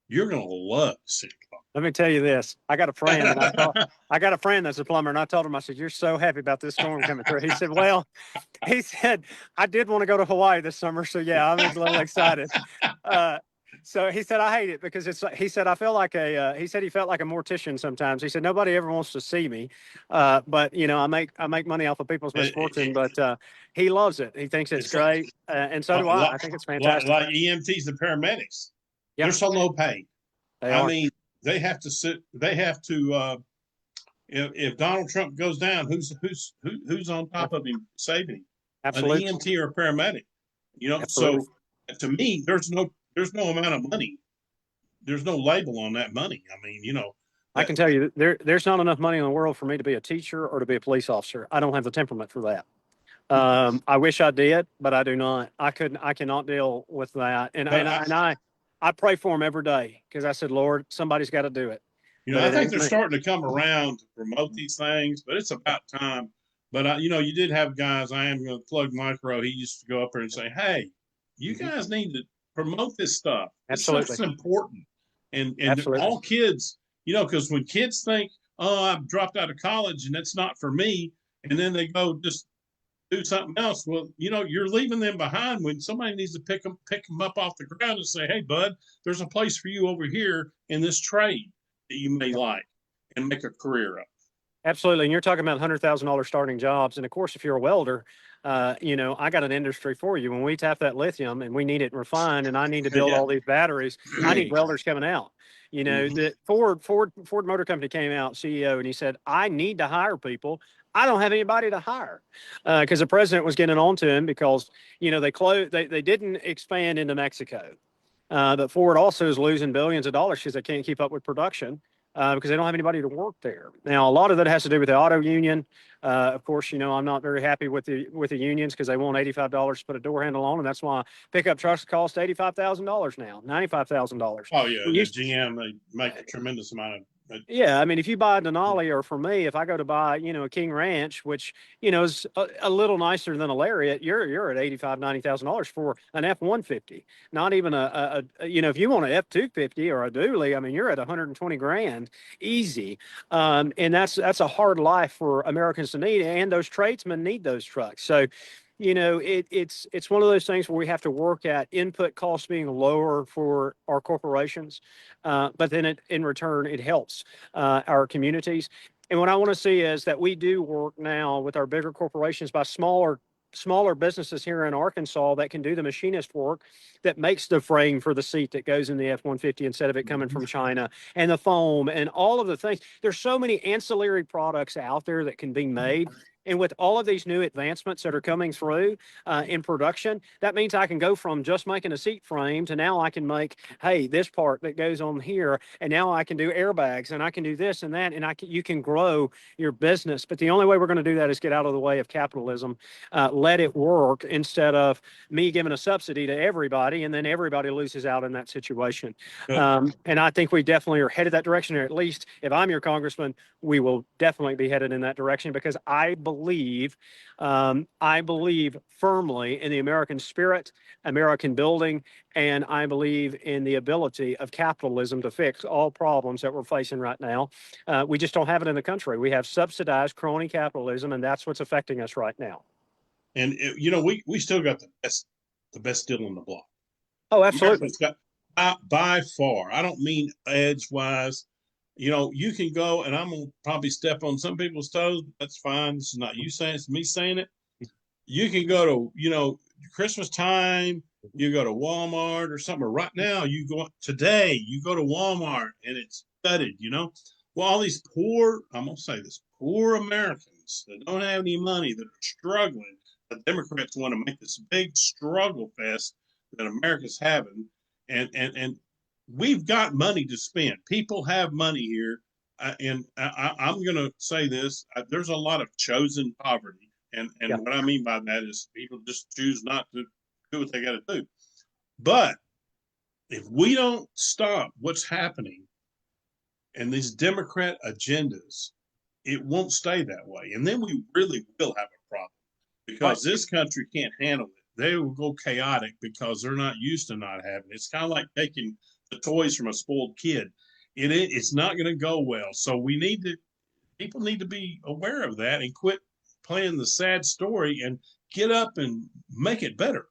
you're gonna love city plumber. Let me tell you this. I got a friend, and I got a friend that's a plumber, and I told him, I said, "You're so happy about this storm coming through." He said, "Well," he said, "I did want to go to Hawaii this summer, so yeah, I'm a little excited." So he said, "I hate it because he said, I feel like he said he felt like a mortician sometimes. He said, nobody ever wants to see me. But I make money off of people's misfortune, but he loves it. He thinks it's great. And so do I. I think it's fantastic. Like EMTs and paramedics. Yep. They're so low paid. I mean, they have to sit, if Donald Trump goes down, who's on top of him saving him? Absolutely. An EMT or a paramedic. Absolutely. So to me, there's no amount of money. There's no label on that money. I mean, I can tell you there's not enough money in the world for me to be a teacher or to be a police officer. I don't have the temperament for that. I wish I did, but I do not. I cannot deal with that. And I pray for them every day because I said, Lord, somebody's got to do it. I think they're starting to come around to promote these things, but it's about time. But you did have guys. I am going to plug Micro. He used to go up there and say, "Hey, you guys need to promote this stuff. Absolutely, it's important." And Absolutely. All kids, because when kids think, "Oh, I've dropped out of college and that's not for me," and then they go just do something else. Well, you're leaving them behind when somebody needs to pick them up off the ground and say, "Hey, bud, there's a place for you over here in this trade that you may like and make a career of." Absolutely. And you're talking about $100,000 starting jobs. And of course, if you're a welder, I got an industry for you. When we tap that lithium and we need it refined and I need to build all these batteries, I need welders coming out. The Ford Motor Company came out, CEO, and he said, I need to hire people. I don't have anybody to hire because the president was getting on to him because, they didn't expand into Mexico. But Ford also is losing billions of dollars because they can't keep up with production. Because they don't have anybody to work there. Now, a lot of that has to do with the auto union. Of course, I'm not very happy with the unions because they want $85 to put a door handle on, and that's why pickup trucks cost $85,000 now, $95,000. Oh yeah, GM, they make a tremendous amount of. Yeah, I mean, if you buy a Denali, or for me, if I go to buy, a King Ranch, which is a little nicer than a Lariat, you're at $85,000-$90,000 for an F-150. Not even if you want an F-250 or a dually, I mean, you're at $120,000 easy. And that's a hard life for Americans to need, and those tradesmen need those trucks. So, it's one of those things where we have to work at input costs being lower for our corporations, but then in return, it helps our communities. And what I want to see is that we do work now with our bigger corporations by smaller businesses here in Arkansas that can do the machinist work that makes the frame for the seat that goes in the F-150 instead of it coming from China, and the foam and all of the things. There's so many ancillary products out there that can be made And with all of these new advancements that are coming through in production, that means I can go from just making a seat frame to now I can make, hey, this part that goes on here, and now I can do airbags, and I can do this and that, and you can grow your business. But the only way we're going to do that is get out of the way of capitalism, let it work instead of me giving a subsidy to everybody, and then everybody loses out in that situation. And I think we definitely are headed that direction, or at least if I'm your congressman, we will definitely be headed in that direction, because I believe firmly in the American spirit, American building, and I believe in the ability of capitalism to fix all problems that we're facing right now. We just don't have it in the country. We have subsidized crony capitalism, and that's what's affecting us right now. And we still got the best deal on the block. Oh, absolutely. Got, by far. I don't mean edge wise. You can go, and I'm gonna probably step on some people's toes. That's fine. This is not you saying it, it's me saying it. You can go to, Christmas time, you go to Walmart or something. Right now, you go to Walmart and it's studded, Well, all these I'm gonna say this, poor Americans that don't have any money, that are struggling. The Democrats want to make this big struggle fest that America's having, and we've got money to spend. People have money here, and I'm going to say this: there's a lot of chosen poverty, and what I mean by that is people just choose not to do what they got to do. But if we don't stop what's happening and these Democrat agendas, it won't stay that way, and then we really will have a problem, because this country can't handle it. They will go chaotic because they're not used to not having it. It's kind of like taking the toys from a spoiled kid. It's not going to go well. So people need to be aware of that and quit playing the sad story and get up and make it better.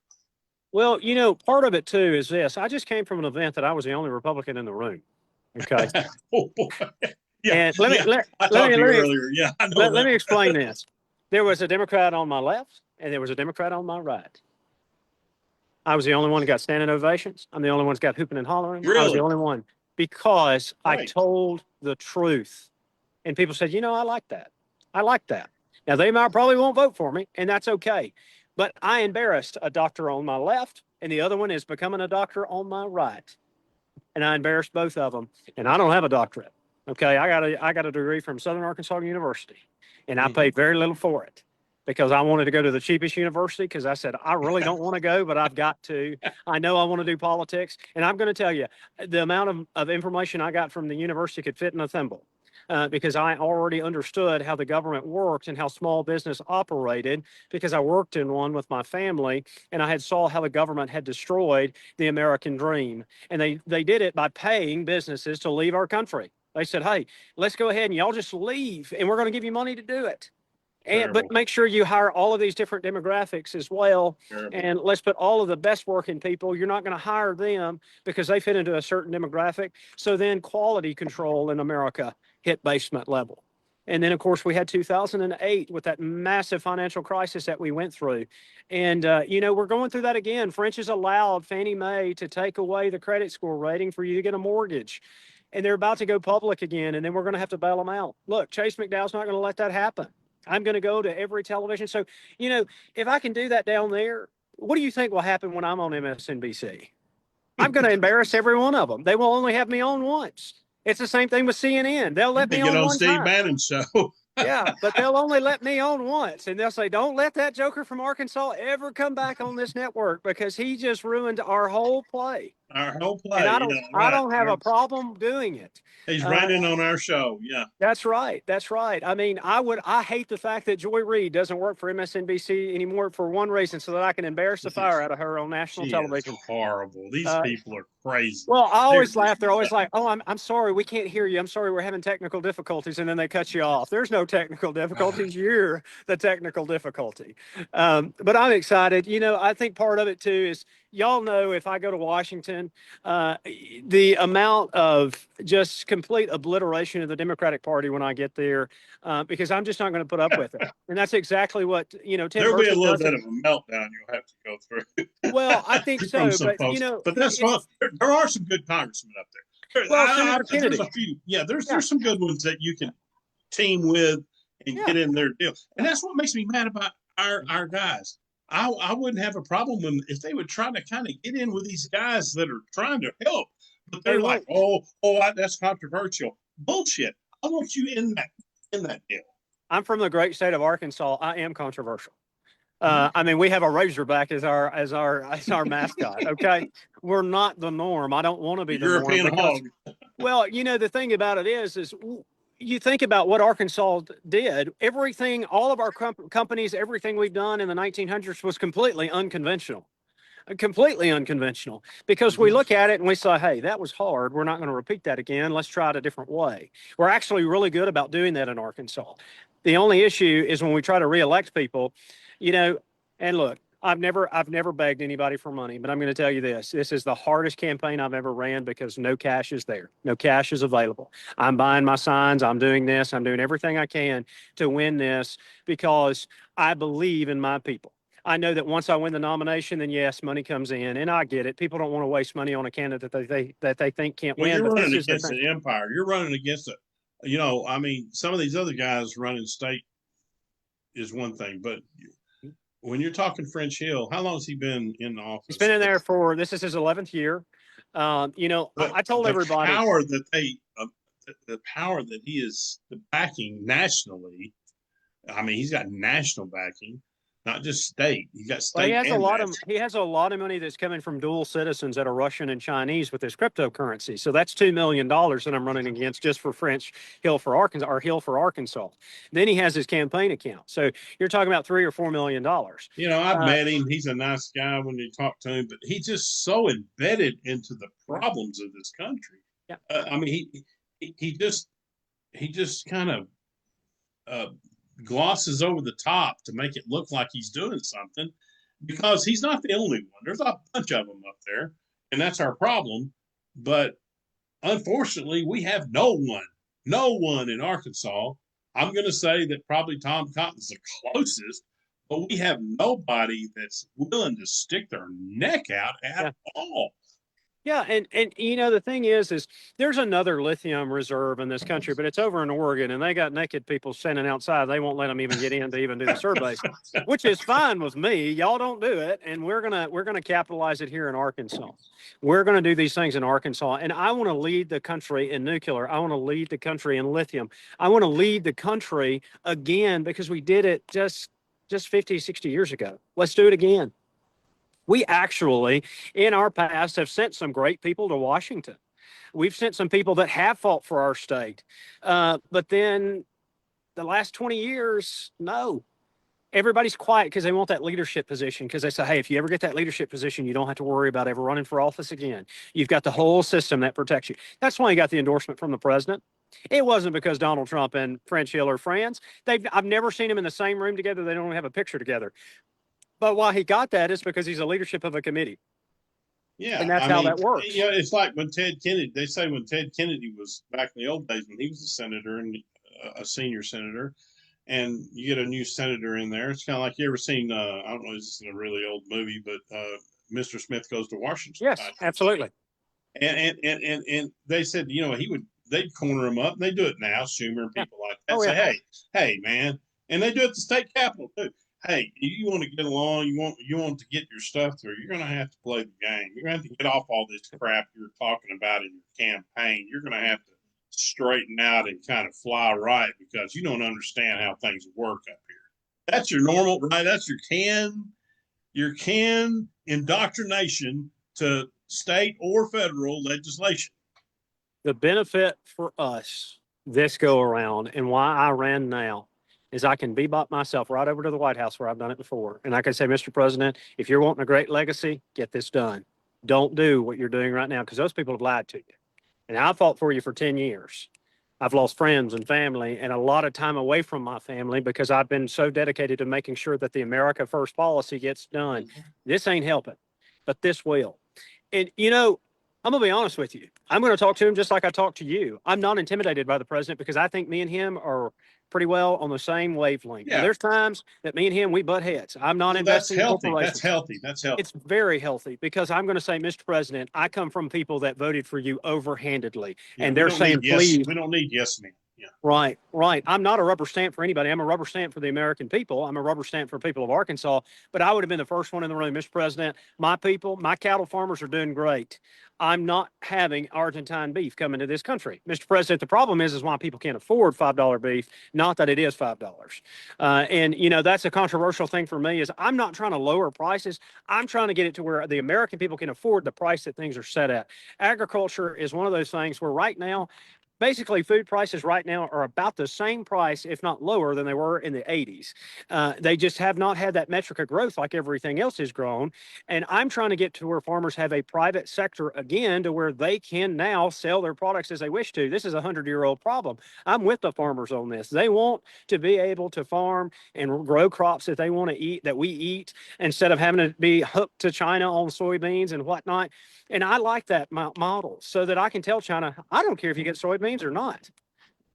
Well, part of it too is this. I just came from an event that I was the only Republican in the room. Okay. Oh boy. Yeah. And let me explain this. There was a Democrat on my left and there was a Democrat on my right. I was the only one who got standing ovations. I'm the only one who's got hooping and hollering. Really? I was the only one because Right. I told the truth. And people said, I like that. I like that. Now, they probably won't vote for me, and that's okay. But I embarrassed a doctor on my left, and the other one is becoming a doctor on my right. And I embarrassed both of them. And I don't have a doctorate. Okay. I got a degree from Southern Arkansas University, and I paid very little for it, because I wanted to go to the cheapest university, because I said, I really don't want to go, but I've got to. I know I want to do politics. And I'm going to tell you, the amount of information I got from the university could fit in a thimble, because I already understood how the government worked and how small business operated, because I worked in one with my family, and I had saw how the government had destroyed the American dream. And they did it by paying businesses to leave our country. They said, hey, let's go ahead and y'all just leave, and we're going to give you money to do it. But make sure you hire all of these different demographics as well. Terrible. And let's put all of the best working people. You're not going to hire them because they fit into a certain demographic. So then quality control in America hit basement level. And then, of course, we had 2008 with that massive financial crisis that we went through. And, we're going through that again. French has allowed Fannie Mae to take away the credit score rating for you to get a mortgage. And they're about to go public again, and then we're going to have to bail them out. Look, Chase McDowell's not going to let that happen. I'm going to go to every television. So, if I can do that down there, what do you think will happen when I'm on MSNBC? I'm going to embarrass every one of them. They will only have me on once. It's the same thing with CNN. They'll let me on one Steve time. Bannon's show. Yeah, but they'll only let me on once. And they'll say, don't let that joker from Arkansas ever come back on this network, because he just ruined our whole play. Our whole play. And I don't have a problem doing it. He's running on our show. Yeah. That's right. That's right. I mean, I hate the fact that Joy Reid doesn't work for MSNBC anymore for one reason, so that I can embarrass the fire out of her on national television. Horrible. These people are crazy. Well, I always laugh. They're always like, oh, I'm sorry, we can't hear you. I'm sorry, we're having technical difficulties. And then they cut you off. There's no technical difficulties. You're the technical difficulty. But I'm excited. I think part of it too is, y'all know, if I go to Washington, the amount of just complete obliteration of the Democratic Party when I get there, because I'm just not going to put up with it. And that's exactly what, Tim There'll be a little doesn't. bit of a meltdown you'll have to go through. Well, I think so. But that's fine. There are some good congressmen up there. Well, Senator Kennedy. There's a few. Yeah, there's some good ones that you can team with and get in their deal. And that's what makes me mad about our guys. I wouldn't have a problem if they would try to kind of get in with these guys that are trying to help, but they're like, that's controversial. Bullshit. I want you in that deal. I'm from the great state of Arkansas. I am controversial. I mean, we have a Razorback as our mascot. Okay, we're not the norm. I don't want to be the European norm. hog. Well, the thing about it is you think about what Arkansas did. Everything, all of our companies, everything we've done in the 1900s was completely unconventional. Because we look at it and we say, hey, that was hard. We're not going to repeat that again. Let's try it a different way. We're actually really good about doing that in Arkansas. The only issue is when we try to reelect people, and look, I've never begged anybody for money, but I'm going to tell you this. This is the hardest campaign I've ever ran because no cash is there. No cash is available. I'm buying my signs. I'm doing this. I'm doing everything I can to win this because I believe in my people. I know that once I win the nomination, then yes, money comes in, and I get it. People don't want to waste money on a candidate that they think can't win. You're running against an empire. You're running against some of these other guys running state is one thing, but when you're talking French Hill, how long has he been in the office? He's been in there this is his 11th year. I told everybody the power that he is backing nationally. I mean, he's got national backing, not just state. He got state. Well, he has a lot of money that's coming from dual citizens that are Russian and Chinese with his cryptocurrency. So that's $2 million that I'm running against just for French Hill for Arkansas, or Hill for Arkansas. Then he has his campaign account. So you're talking about $3 or $4 million. I've met him. He's a nice guy when you talk to him, but he's just so embedded into the problems of this country. Yeah. I mean, he just kind of glosses over the top to make it look like he's doing something, because he's not the only one. There's a bunch of them up there, and that's our problem. But unfortunately, we have no one in Arkansas. I'm going to say that probably Tom Cotton's the closest, but we have nobody that's willing to stick their neck out at all. Yeah, and the thing is there's another lithium reserve in this country, but it's over in Oregon, and they got naked people standing outside. They won't let them even get in to even do the surveys, which is fine with me. Y'all don't do it, and we're gonna capitalize it here in Arkansas. We're gonna do these things in Arkansas, and I want to lead the country in nuclear. I want to lead the country in lithium. I want to lead the country again because we did it just 50, 60 years ago. Let's do it again. We actually, in our past, have sent some great people to Washington. We've sent some people that have fought for our state. But then the last 20 years, no. Everybody's quiet because they want that leadership position, because they say, hey, if you ever get that leadership position, you don't have to worry about ever running for office again. You've got the whole system that protects you. That's why he got the endorsement from the president. It wasn't because Donald Trump and French Hill are friends. I've never seen them in the same room together. They don't even have a picture together. But why he got that is because he's a leadership of a committee. Yeah. And that's how that works. It's like when Ted Kennedy, they say when Ted Kennedy was back in the old days, when he was a senator and a senior senator, and you get a new senator in there. It's kind of like, you ever seen, I don't know, this is a really old movie, but Mr. Smith Goes to Washington. Yes, absolutely. And they said, they'd corner him up, and they do it now, Schumer and people like that. Hey, man. And they do it at the state capitol too. Hey, you want to get along, you want to get your stuff through, you're going to have to play the game. You're going to have to get off all this crap you're talking about in your campaign. You're going to have to straighten out and kind of fly right, because you don't understand how things work up here. That's your normal, right? That's your canned indoctrination to state or federal legislation. The benefit for us this go around, and why I ran now, is I can bebop myself right over to the White House where I've done it before. And I can say, Mr. President, if you're wanting a great legacy, get this done. Don't do what you're doing right now, because those people have lied to you. And I fought for you for 10 years. I've lost friends and family and a lot of time away from my family because I've been so dedicated to making sure that the America First policy gets done. This ain't helping, but this will. And, I'm going to be honest with you. I'm going to talk to him just like I talk to you. I'm not intimidated by the president because I think me and him are pretty well on the same wavelength. Yeah. There's times that me and him, we butt heads. I'm not investing in corporations. That's healthy. It's very healthy, because I'm going to say, Mr. President, I come from people that voted for you overhandedly. And they're saying, please. We don't need yes men. Yeah. Right, right. I'm not a rubber stamp for anybody. I'm a rubber stamp for the American people. I'm a rubber stamp for people of Arkansas. But I would have been the first one in the room, Mr. President. My people, my cattle farmers are doing great. I'm not having Argentine beef coming to this country, Mr. President. The problem is why people can't afford $5 beef. Not that it is $5. And you know that's a controversial thing for me. Is I'm not trying to lower prices. I'm trying to get it to where the American people can afford the price that things are set at. Agriculture is one of those things where right now, basically food prices right now are about the same price, if not lower, than they were in the 80s. They just have not had that metric of growth like everything else has grown. And I'm trying to get to where farmers have a private sector again to where they can now sell their products as they wish to. This is a 100-year-old problem. I'm with the farmers on this. They want to be able to farm and grow crops that they want to eat, that we eat, instead of having to be hooked to China on soybeans and whatnot. And I like that model so that I can tell China, I don't care if you get soybeans or not.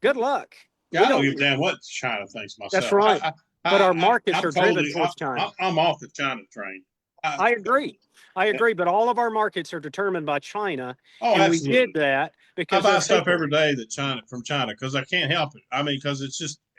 Good luck. Yeah, I don't give a damn what China thinks myself. That's right. But our markets are driven towards China. I'm off the China train. I agree. I agree. But all of our markets are determined by China. Oh, and absolutely. We did that because I buy stuff every day from China because I can't help it. I mean, because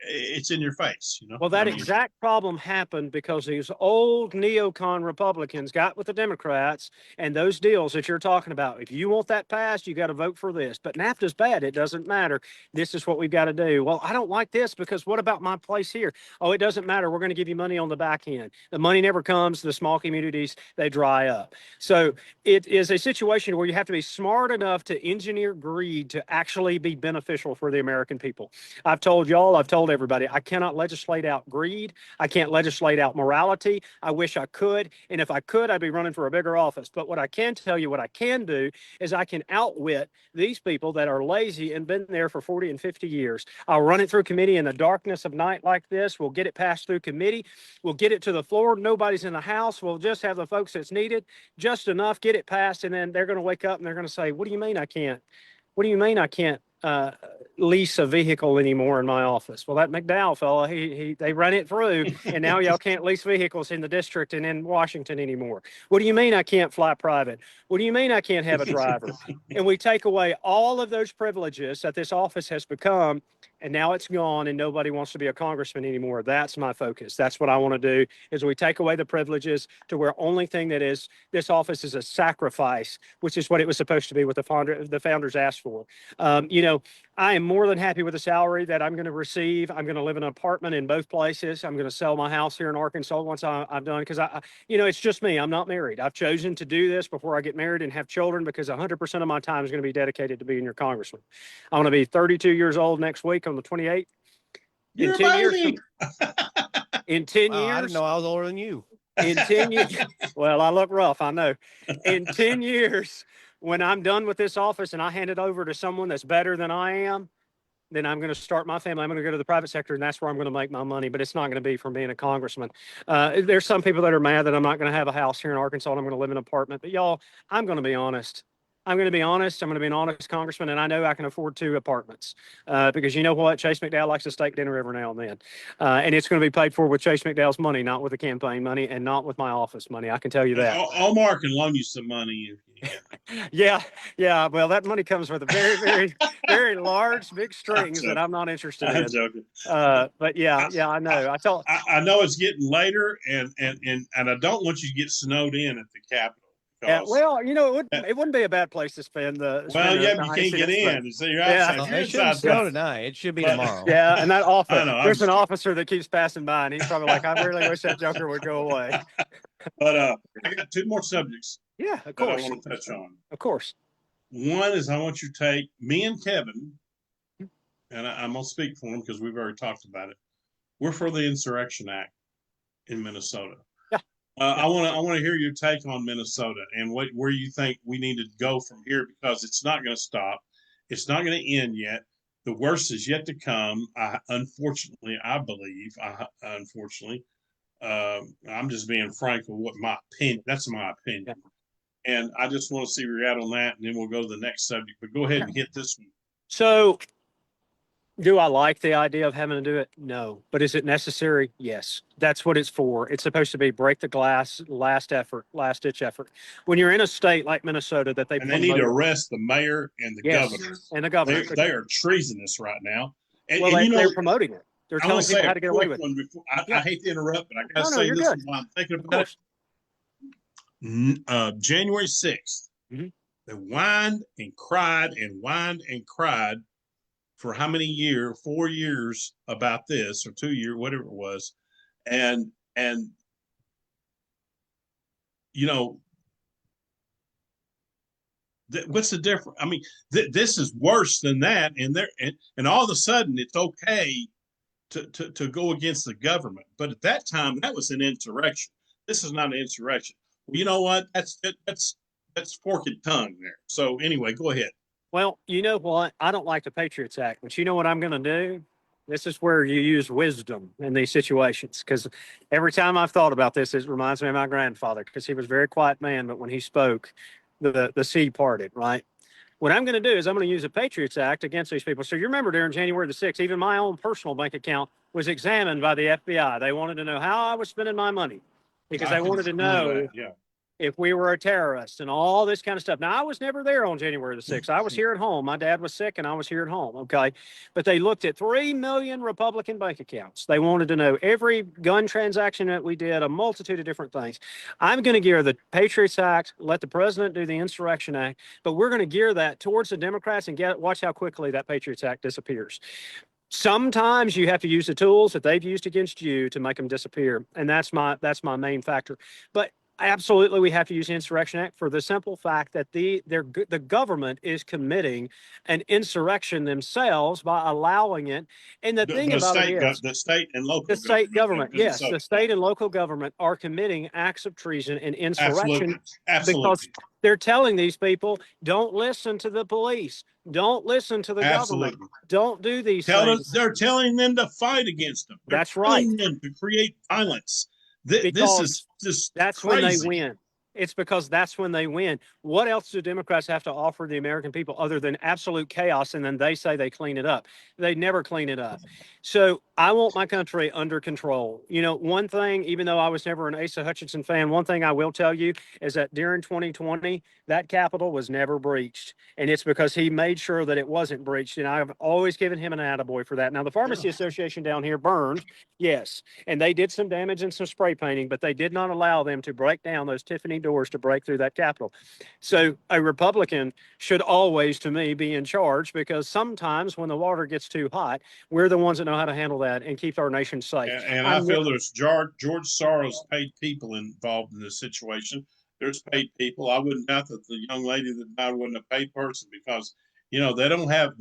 it's in your face, you know. Well, that exact problem happened because these old neocon Republicans got with the Democrats and those deals that you're talking about. If you want that passed, you got to vote for this. But NAFTA's bad. It doesn't matter. This is what we've got to do. Well, I don't like this because what about my place here? Oh, it doesn't matter. We're going to give you money on the back end. The money never comes. The small communities, they dry up. So it is a situation where you have to be smart enough to engineer greed to actually be beneficial for the American people. I've told y'all, I've told everybody, I cannot legislate out greed. I can't legislate out morality. I wish I could. And if I could, I'd be running for a bigger office. But what I can tell you, what I can do is I can outwit these people that are lazy and been there for 40 and 50 years. I'll run it through committee in the darkness of night like this. We'll get it passed through committee. We'll get it to the floor. Nobody's in the house. We'll just have the folks that's needed, just enough, get it passed. And then they're going to wake up and they're going to say, what do you mean I can't? What do you mean I can't lease a vehicle anymore in my office? Well, that McDowell fella, they run it through, and now y'all can't lease vehicles in the district and in Washington anymore. What do you mean I can't fly private? What do you mean I can't have a driver? And we take away all of those privileges that this office has become, and now it's gone, and nobody wants to be a congressman anymore. That's my focus. That's what I want to do, is we take away the privileges to where only thing that is, this office is a sacrifice, which is what it was supposed to be, what the founders asked for. You know, I am more than happy with the salary that I'm going to receive. I'm going to live in an apartment in both places. I'm going to sell my house here in Arkansas once I'm done, because you know, it's just me. I'm not married. I've chosen to do this before I get married and have children, because 100% of my time is going to be dedicated to being your congressman. I'm going to be 32 years old next week on the 28th. You're in 10 years. In 10 years. I didn't know I was older than you. In 10 years. Well, I look rough, I know. In 10 years, when I'm done with this office and I hand it over to someone that's better than I am, then I'm going to start my family. I'm going to go to the private sector, and that's where I'm going to make my money. But it's not going to be from being a congressman. There's some people that are mad that I'm not going to have a house here in Arkansas and I'm going to live in an apartment. But y'all, I'm going to be honest. I'm going to be honest. I'm going to be an honest congressman, and I know I can afford 2 apartments because you know what? Chase McDowell likes a steak dinner every now and then. And it's going to be paid for with Chase McDowell's money, not with the campaign money and not with my office money. I can tell you that. Omar can loan you some money. Yeah. Well, that money comes with a very, very, very large, big strings that I'm not interested in. I'm joking. But yeah, I know. I know it's getting later, and I don't want you to get snowed in at the Capitol. Yeah, well, you know, it wouldn't be a bad place to spend the. Well, yeah, but you can't get in. So you're outside. It shouldn't snow tonight. It should be tomorrow. Yeah, and that office. There's an officer that keeps passing by, and he's probably like, "I really wish that joker would go away." But I got 2 more subjects. Yeah, of course. That I want to touch on. Of course. One is I want you to take me and Kevan, and I'm gonna speak for him because we've already talked about it. We're for the Insurrection Act in Minnesota. I want to hear your take on Minnesota and where you think we need to go from here, because it's not going to stop. It's not going to end yet. The worst is yet to come. Unfortunately, I believe. Unfortunately, I'm just being frank with what my opinion. That's my opinion, and I just want to see where you're at on that, and then we'll go to the next subject. But go ahead and hit this one. So, do I like the idea of having to do it? No. But is it necessary? Yes. That's what it's for. It's supposed to be break the glass, last ditch effort. When you're in a state like Minnesota they need to arrest the mayor and the governor. And the governor. They are treasonous right now. Well, and they're promoting it. They're I'm gonna telling people say how a to get away quick with it. one before Yeah. I hate to interrupt, but I gotta No, say you're this good. one while I'm thinking Of about it. course. January 6th, Mhm. they whined and cried for how many years? 4 years about this, or 2 years, whatever it was, and you know, what's the difference? I mean, this is worse than that, and all of a sudden it's okay to go against the government, but at that time that was an insurrection. This is not an insurrection. Well, you know what? That's fork and tongue there. So anyway, go ahead. Well, you know what? I don't like the Patriots Act, but you know what I'm going to do? This is where you use wisdom in these situations. Because every time I've thought about this, it reminds me of my grandfather, because he was a very quiet man, but when he spoke, the sea parted, right? What I'm going to do is I'm going to use the Patriots Act against these people. So you remember during January the 6th, even my own personal bank account was examined by the FBI. They wanted to know how I was spending my money because they wanted to know Yeah. if we were a terrorist and all this kind of stuff. Now, I was never there on January the 6th. I was here at home. My dad was sick and I was here at home. Okay. But they looked at 3 million Republican bank accounts. They wanted to know every gun transaction that we did, a multitude of different things. I'm going to gear the Patriots Act, let the president do the Insurrection Act, but we're going to gear that towards the Democrats and watch how quickly that Patriots Act disappears. Sometimes you have to use the tools that they've used against you to make them disappear. And that's my main factor. But absolutely, we have to use the Insurrection Act for the simple fact that the government is committing an insurrection themselves by allowing it. And the thing about it is, the state and local the state government, yes, So, the state and local government are committing acts of treason and insurrection absolutely, because they're telling these people, don't listen to the police, don't listen to the government, don't do these things. They're telling them to fight against them. That's right. Telling them to create violence. This is just that's crazy. When they win. It's because that's when they win. What else do Democrats have to offer the American people other than absolute chaos? And then they say they clean it up. They never clean it up. So I want my country under control. You know, one thing, even though I was never an Asa Hutchinson fan, one thing I will tell you is that during 2020, that Capitol was never breached. And it's because he made sure that it wasn't breached. And I've always given him an attaboy for that. Now, the Pharmacy Association down here burned, yes. And they did some damage and some spray painting, but they did not allow them to break down those Tiffany doors to break through that Capitol. So a Republican should always, to me, be in charge, because sometimes when the water gets too hot, we're the ones that know how to handle that and keep our nation safe. And I feel there's George Soros paid people involved in this situation. There's paid people. I wouldn't doubt that the young lady that died wasn't a paid person, because they don't have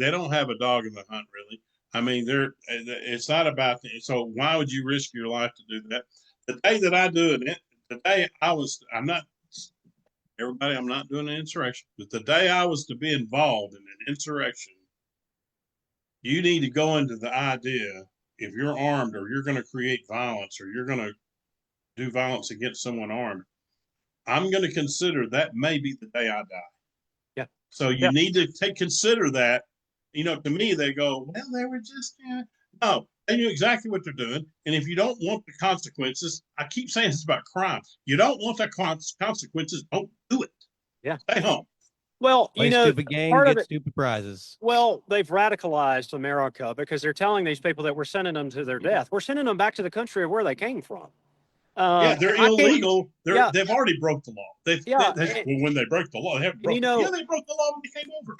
a dog in the hunt, really. I mean, it's not about so why would you risk your life to do that? The day that I do it, the day I'm not doing an insurrection, but the day I was to be involved in an insurrection, you need to go into the idea, if you're armed or you're going to create violence or you're going to do violence against someone armed, I'm going to consider that may be the day I die. Yeah. So you need to consider that. To me, they go, well, they were just, no, they knew exactly what they're doing. And if you don't want the consequences, I keep saying this about crime. You don't want the consequences, don't do it. Yeah. Stay home. Well, play stupid game, get stupid prizes. Well, they've radicalized America because they're telling these people that we're sending them to their death. We're sending them back to the country of where they came from. They're illegal. They've already broke the law. When they broke the law, they haven't broken. They broke the law when they came over.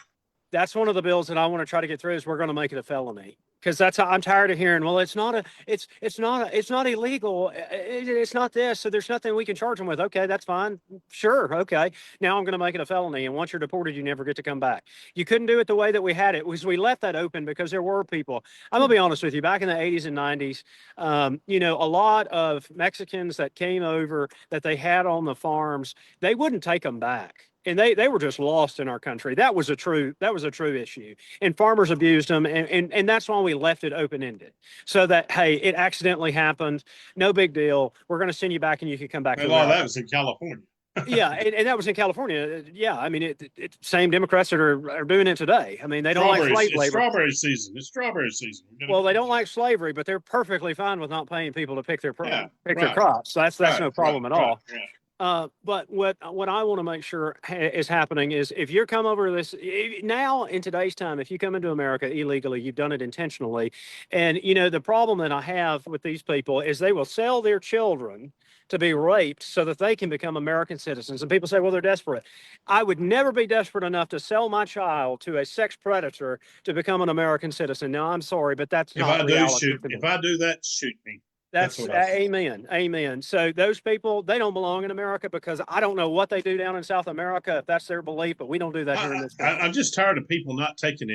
That's one of the bills that I want to try to get through. Is we're going to make it a felony, because that's how I'm tired of hearing. Well, it's not illegal. It's not this. So there's nothing we can charge them with. Okay, that's fine. Sure. Okay. Now I'm going to make it a felony, and once you're deported, you never get to come back. You couldn't do it the way that we had it. Was we left that open because there were people. I'm gonna be honest with you. Back in the 80s and 90s, a lot of Mexicans that came over that they had on the farms, they wouldn't take them back. And they were just lost in our country. That was a true issue. And farmers abused them. And that's why we left it open-ended. So that, hey, it accidentally happened. No big deal. We're going to send you back and you can come back. A lot of that was in California. Yeah, and that was in California. Yeah, I mean, it's same Democrats that are doing it today. I mean, they don't like slave labor. Strawberry season. It's strawberry season. Well, they don't like slavery, but they're perfectly fine with not paying people to pick their crops. So that's no problem at all. Right. But what I want to make sure is happening is if you're come over this now in today's time, if you come into America illegally, you've done it intentionally. And, you know, the problem that I have with these people is they will sell their children to be raped so that they can become American citizens. And people say, well, they're desperate. I would never be desperate enough to sell my child to a sex predator to become an American citizen. Now, I'm sorry, but that's not reality. If I do that, shoot me. That's what amen. Amen. So those people, they don't belong in America because I don't know what they do down in South America, if that's their belief, but we don't do that here in this country. I'm just tired of people not taking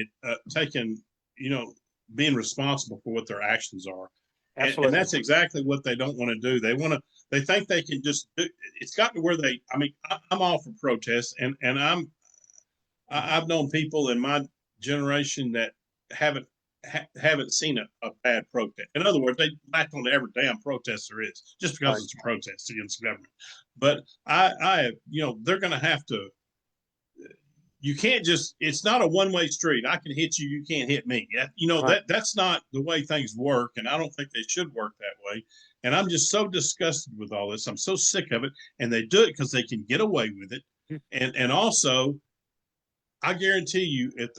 being responsible for what their actions are. Absolutely. And that's exactly what they don't want to do. They think they can just do, it's gotten to where I'm all for protests and I've known people in my generation that haven't seen a bad protest. In other words, they laugh on every damn protest there is just because it's a protest against the government. But they're going to have to. You can't just. It's not a one-way street. I can hit you. You can't hit me. That's not the way things work, and I don't think they should work that way. And I'm just so disgusted with all this. I'm so sick of it. And they do it because they can get away with it. And also, I guarantee you, if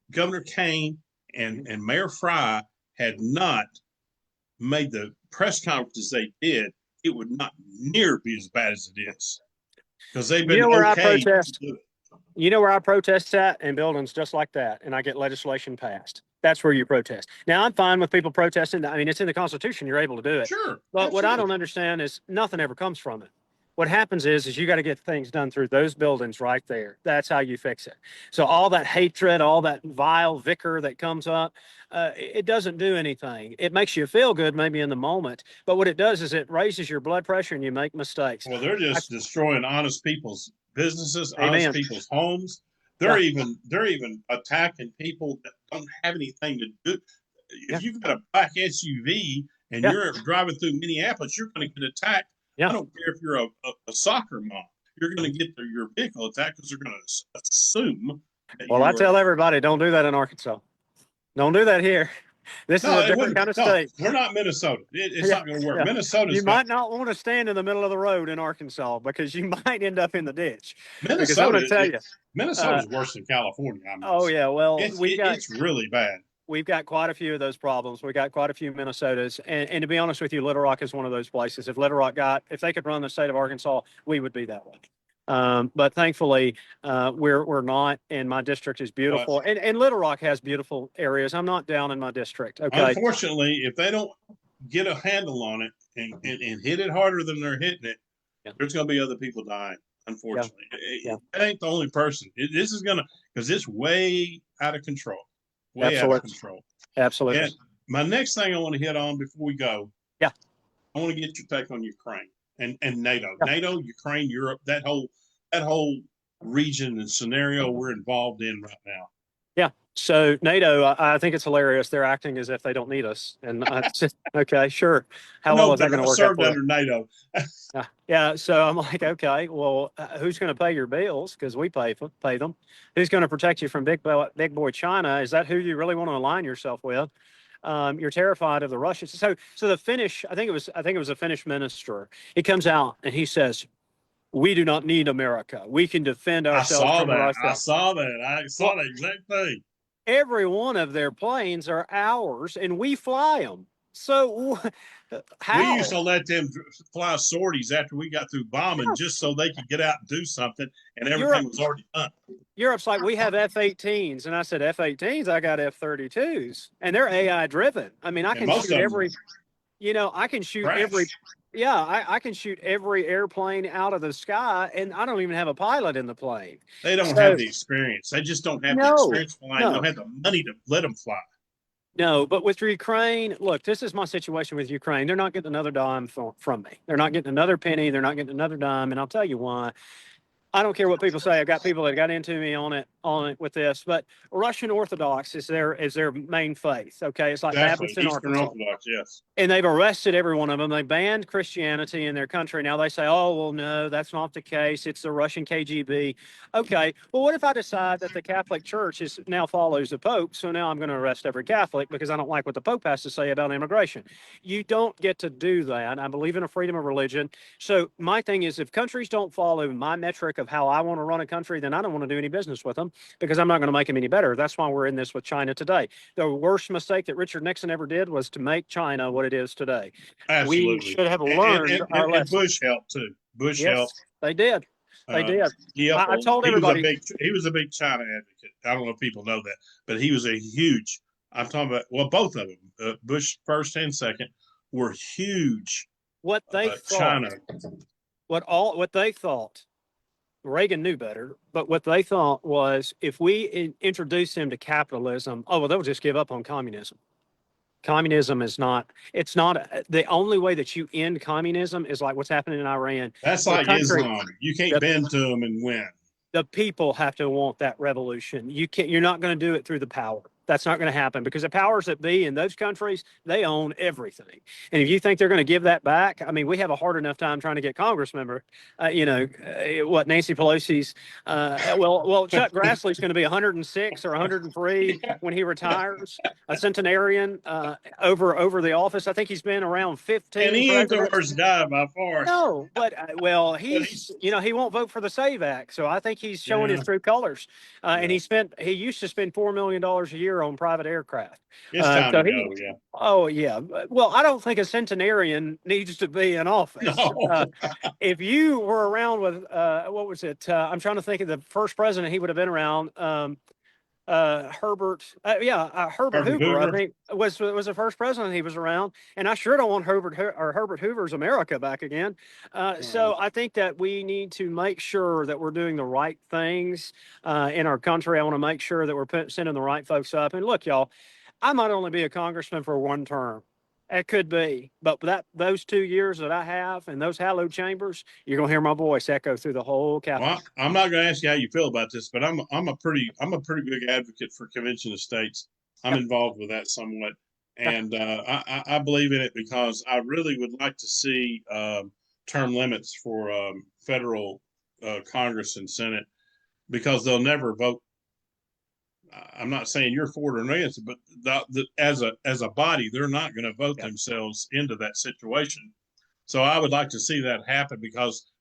Governor Kane and Mayor Fry had not made the press conferences they did, it would not near be as bad as it is. Because they've been I protest. You know where I protest at? In buildings just like that, and I get legislation passed. That's where you protest. Now, I'm fine with people protesting. I mean, it's in the Constitution. You're able to do it. Sure. But what I don't understand is nothing ever comes from it. What happens is you got to get things done through those buildings right there. That's how you fix it. So all that hatred, all that vile vicar that comes up, it doesn't do anything. It makes you feel good maybe in the moment, but what it does is it raises your blood pressure and you make mistakes. Well, they're just destroying honest people's businesses, honest people's homes. They're even attacking people that don't have anything to do. If you've got a black SUV and you're driving through Minneapolis, you're going to get attacked. I don't care if you're a soccer mom. You're going to get your vehicle attacked because they're going to assume. I tell everybody, don't do that in Arkansas. Don't do that here. This is a different kind of state. We're not Minnesota. It's not going to work. Minnesota. You might not want to stand in the middle of the road in Arkansas because you might end up in the ditch. Minnesota's worse than California. Oh yeah, well, it's really bad. We've got quite a few of those problems. We got quite a few Minnesotas. And to be honest with you, Little Rock is one of those places. If if they could run the state of Arkansas, we would be that way. But thankfully, we're not, and my district is beautiful. And Little Rock has beautiful areas. I'm not down in my district. Okay. Unfortunately, if they don't get a handle on it and hit it harder than they're hitting it, there's going to be other people dying. Unfortunately, it ain't the only person. This is because it's way out of control. Way out of control. Absolutely. And my next thing I want to hit on before we go. Yeah. I want to get your take on Ukraine and NATO. Yeah. NATO, Ukraine, Europe, that whole region and scenario we're involved in right now. Yeah. So NATO, I think it's hilarious. They're acting as if they don't need us. And it's just, okay, sure. How well is that going to work out? Served under NATO. Yeah. So I'm like, okay, well, who's going to pay your bills? Because we pay them. Who's going to protect you from big boy China? Is that who you really want to align yourself with? You're terrified of the Russians. So the Finnish, I think it was a Finnish minister. He comes out and he says, "We do not need America. We can defend ourselves from Russia." I saw the exact thing. Every one of their planes are ours, and we fly them. So how? We used to let them fly sorties after we got through bombing just so they could get out and do something, and everything was already done. Europe's like, we have F-18s, and I said, F-18s? I got F-32s, and they're AI driven. I mean, I can shoot every, I can shoot every. Yeah, I can shoot every airplane out of the sky, and I don't even have a pilot in the plane. They don't have the experience. They just don't have the experience flying. They don't have the money to let them fly. No, but with Ukraine, look, this is my situation with Ukraine. They're not getting another dime from me. They're not getting another penny. They're not getting another dime, and I'll tell you why. I don't care what people say. I've got people that got into me on it with this, but Russian Orthodox is their main faith. Okay, it's like Exactly. Baptist in Eastern Arkansas. Orthodox, yes. And they've arrested every one of them. They banned Christianity in their country. Now they say, oh, well, no, that's not the case. It's the Russian KGB. Okay, well, what if I decide that the Catholic Church now follows the Pope? So now I'm going to arrest every Catholic because I don't like what the Pope has to say about immigration. You don't get to do that. I believe in a freedom of religion. So my thing is, if countries don't follow my metric of how I want to run a country, then I don't want to do any business with them because I'm not going to make them any better. That's why we're in this with China today. The worst mistake that Richard Nixon ever did was to make China what it is today. Absolutely. We should have learned our lesson. Bush helped too. Bush Yes, helped. they did. They did. Yep. I told everybody he was a big China advocate. I don't know if people know that, but he was a huge. I'm talking about both of them, Bush first and second, were huge. What they thought. China. What they thought. Reagan knew better, but what they thought was if we introduce them to capitalism, oh well, they'll just give up on communism. Communism is not. It's not the only way that you end communism is like what's happening in Iran. That's like Islam. You can't bend to them and win. The people have to want that revolution. You can't. You're not going to do it through the power. That's not going to happen because the powers that be in those countries, they own everything. And if you think they're going to give that back, I mean, we have a hard enough time trying to get Congress member. What Nancy Pelosi's, Chuck Grassley's going to be 106 or 103 when he retires, a centenarian over the office. I think he's been around 15. And he ain't the worst guy by far. No, but he won't vote for the SAVE Act, so I think he's showing his true colors. And he used to spend $4 million a year on private aircraft. It's time to go, yeah. Oh, yeah. Well, I don't think a centenarian needs to be in office. No. If you were around with, what was it? I'm trying to think of the first president he would have been around. Herbert Hoover, I think was the first president he was around, and I sure don't want Herbert Hoover's America back again. So I think that we need to make sure that we're doing the right things in our country. I want to make sure that we're sending the right folks up. And look, y'all, I might only be a congressman for one term. It could be, but those 2 years that I have in those hallowed chambers, you're gonna hear my voice echo through the whole Capitol. Well, I'm not going to ask you how you feel about this, but I'm a pretty big advocate for convention of states. I'm involved with that somewhat, and I believe in it because I really would like to see term limits for federal Congress and Senate because they'll never vote. I'm not saying you're for it or against it, but as a body, they're not going to vote themselves into that situation. So I would like to see that happen because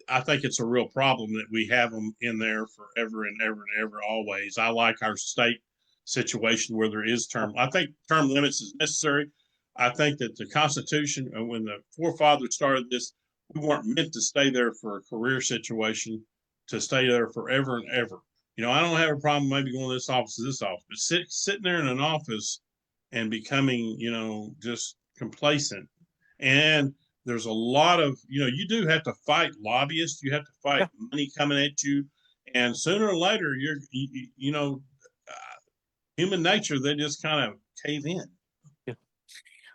I think it's a real problem that we have them in there forever and ever and ever, always. I like our state situation where there is term. I think term limits is necessary. I think that the Constitution, when the forefathers started this, we weren't meant to stay there for a career situation, to stay there forever and ever. I don't have a problem maybe going to this office to this office, but sitting there in an office and becoming, just complacent. And there's a lot of, you do have to fight lobbyists. You have to fight money coming at you. And sooner or later, human nature, they just kind of cave in. Yeah.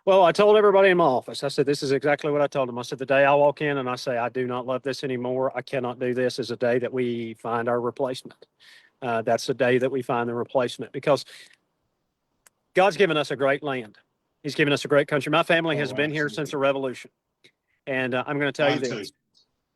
Well, I told everybody in my office, I said, this is exactly what I told them. I said, the day I walk in and I say, I do not love this anymore, I cannot do this, is the day that we find our replacement. That's the day that we find the replacement because God's given us a great land. He's given us a great country. My family has been here since the revolution. And I'm going to tell you this.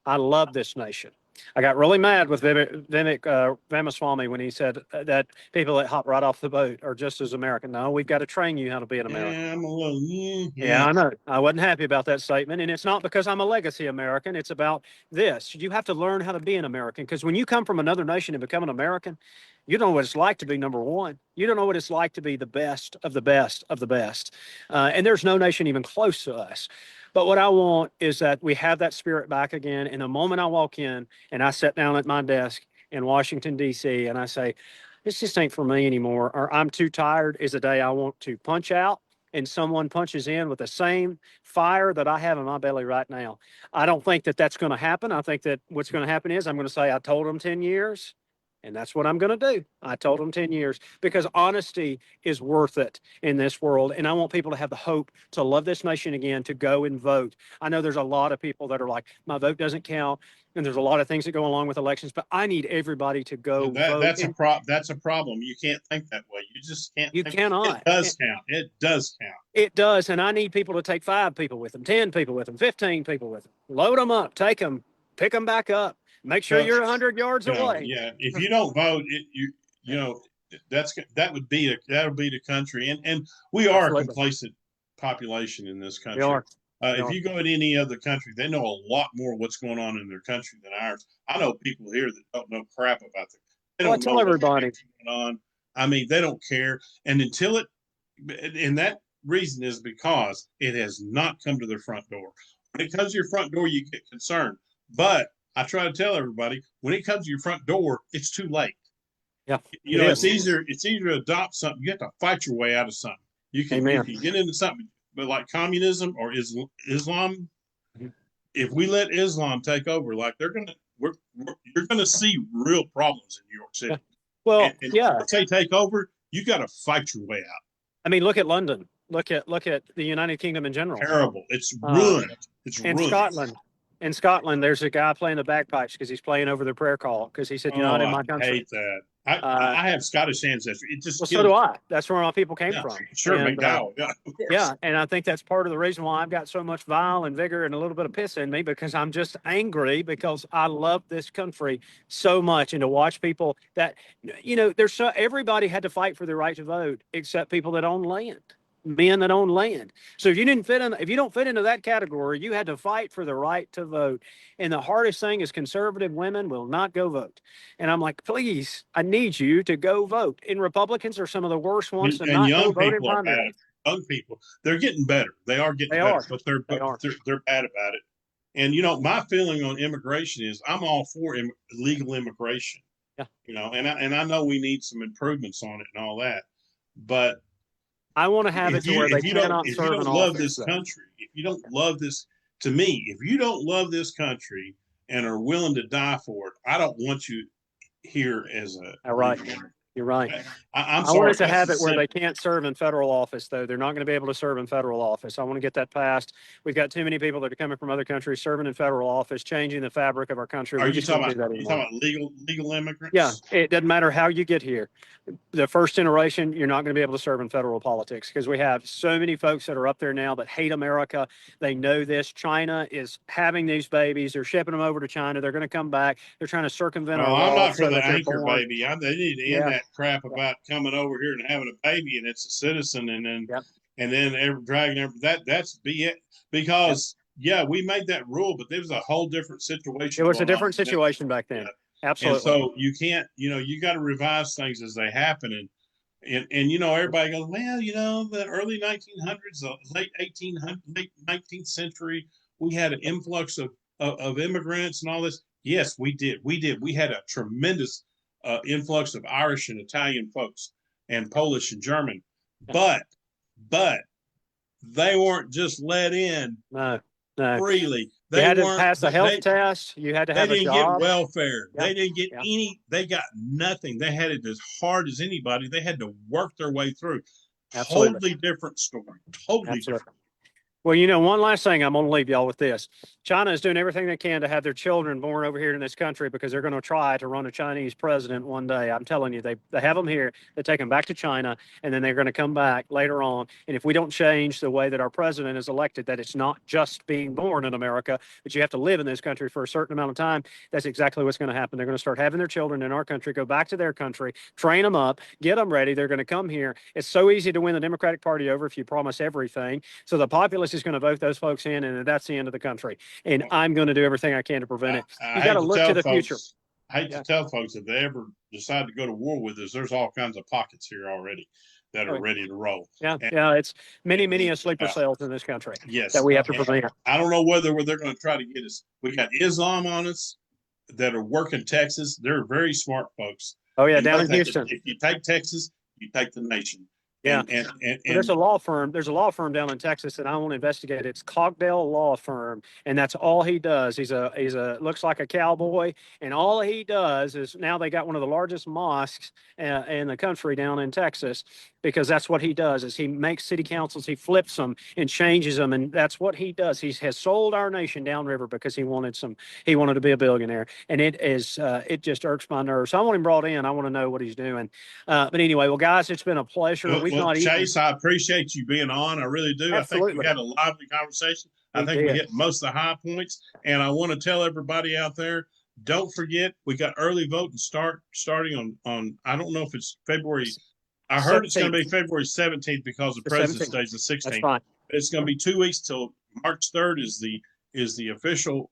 I love this nation. I got really mad with Vivek Ramaswamy when he said that people that hop right off the boat are just as American. No, we've got to train you how to be an American. Yeah, I know. I wasn't happy about that statement. And it's not because I'm a legacy American. It's about this. You have to learn how to be an American because when you come from another nation and become an American, you don't know what it's like to be number one. You don't know what it's like to be the best of the best of the best. And there's no nation even close to us. But what I want is that we have that spirit back again. And the moment I walk in and I sit down at my desk in Washington, D.C., and I say, this just ain't for me anymore, or I'm too tired, is the day I want to punch out and someone punches in with the same fire that I have in my belly right now. I don't think that that's going to happen. I think that what's going to happen is I'm going to say, I told them 10 years. And that's what I'm going to do. I told them 10 years because honesty is worth it in this world. And I want people to have the hope to love this nation again, to go and vote. I know there's a lot of people that are like, my vote doesn't count. and there's a lot of things that go along with elections, but I need everybody to go vote. That's a problem. You can't think that way. You just can't. You cannot. It does count. It does count. It does. And I need people to take 5 people with them, 10 people with them, 15 people with them, load them up, take them, pick them back up, make sure you're 100 yards away. Yeah. If you don't vote, you know, that would be the country. And we are Absolutely. a complacent population in this country. We are. If you go in any other country, they know a lot more what's going on in their country than ours. I know people here that don't know crap about it. They don't know everybody. what's going on. I mean, they don't care. And that reason is because it has not come to their front door. When it comes to your front door, you get concerned. But I try to tell everybody, when it comes to your front door, it's too late. Yeah, it's easier to adopt something. You have to fight your way out of something. You can get into something, but like communism or Islam, if we let Islam take over, like you're gonna see real problems in New York City. Yeah. Well, if they take over, you got to fight your way out. I mean, look at London. Look at the United Kingdom in general. Terrible. It's ruined. It's ruined. In Scotland, there's a guy playing the bagpipes because he's playing over the prayer call because he said, "You're not in my country." I hate that. I have Scottish ancestry. It just so do I. That's where my people came from. Sure, and, McDowell. And I think that's part of the reason why I've got so much vile and vigor and a little bit of piss in me, because I'm just angry because I love this country so much, and to watch people that everybody had to fight for the right to vote except people that own land. Men that own land. So if you don't fit into that category, you had to fight for the right to vote. And the hardest thing is conservative women will not go vote. And I'm like, please, I need you to go vote. And Republicans are some of the worst ones to not go vote in primaries. Young people, they're getting better. They are getting better, but they're bad about it. And my feeling on immigration is I'm all for legal immigration. Yeah. And I know we need some improvements on it and all that, but I want to have it to where they cannot serve in office. If you don't love this country, if you don't love this, to me, if you don't love this country and are willing to die for it, I don't want you here as a. Right. You're right. I'm sorry. I want to have it where they can't serve in federal office, though. They're not going to be able to serve in federal office. I want to get that passed. We've got too many people that are coming from other countries serving in federal office, changing the fabric of our country. Are you talking about legal immigrants? Yeah, it doesn't matter how you get here. The first generation, you're not going to be able to serve in federal politics because we have so many folks that are up there now that hate America. They know this. China is having these babies. They're shipping them over to China. They're going to come back. They're trying to circumvent our laws. I'm not for the anchor baby. They need to end that crap about coming over here and having a baby and it's a citizen and then dragging that's BS because we made that rule, but there was a whole different situation. It was a different situation back then. Absolutely. And so you can't, you got to revise things as they happen. And everybody goes, well, the early 1900s, late 1800s, late 19th century, we had an influx of immigrants and all this. Yes, we did. We had a tremendous influx of Irish and Italian folks and Polish and German, but they weren't just let in freely. They had to pass a health test. You had to have a job. They didn't get welfare. Yep. They didn't get any. They got nothing. They had it as hard as anybody. They had to work their way through. Absolutely. Totally different story. Totally different. Well, one last thing I'm going to leave y'all with this. China is doing everything they can to have their children born over here in this country because they're going to try to run a Chinese president one day. I'm telling you, they have them here. They take them back to China, and then they're going to come back later on. And if we don't change the way that our president is elected, that it's not just being born in America, but you have to live in this country for a certain amount of time, that's exactly what's going to happen. They're going to start having their children in our country, go back to their country, train them up, get them ready. They're going to come here. It's so easy to win the Democratic Party over if you promise everything. So the populace is going to vote those folks in, and that's the end of the country. And I'm going to do everything I can to prevent it. You got to look to the future. I hate to tell folks if they ever decide to go to war with us, there's all kinds of pockets here already that are ready to roll. It's many sleeper cells in this country. Yes, that we have to prevent. I don't know whether they're going to try to get us. We got Islam on us that are working Texas. They're very smart folks. Oh yeah, down in Houston. If you take Texas, you take the nation. Yeah. And There's a law firm. There's a law firm down in Texas that I want to investigate. It's Cogdell Law Firm, and that's all he does. He's a looks like a cowboy, and all he does is now they got one of the largest mosques in the country down in Texas, because that's what he does. Is he makes city councils, he flips them and changes them, and that's what he does. He has sold our nation downriver because he wanted to be a billionaire, and it just irks my nerves. So I want him brought in. I want to know what he's doing. But anyway, well, guys, it's been a pleasure. We've not Chase, I appreciate you being on. I really do. Absolutely. I think we had a lively conversation. I think we hit most of the high points. And I want to tell everybody out there, don't forget, we got early voting starting on I don't know if it's February. I heard 17th. It's going to be February 17th because the President's Day is the 16th. That's fine. It's going to be 2 weeks till March 3rd is the official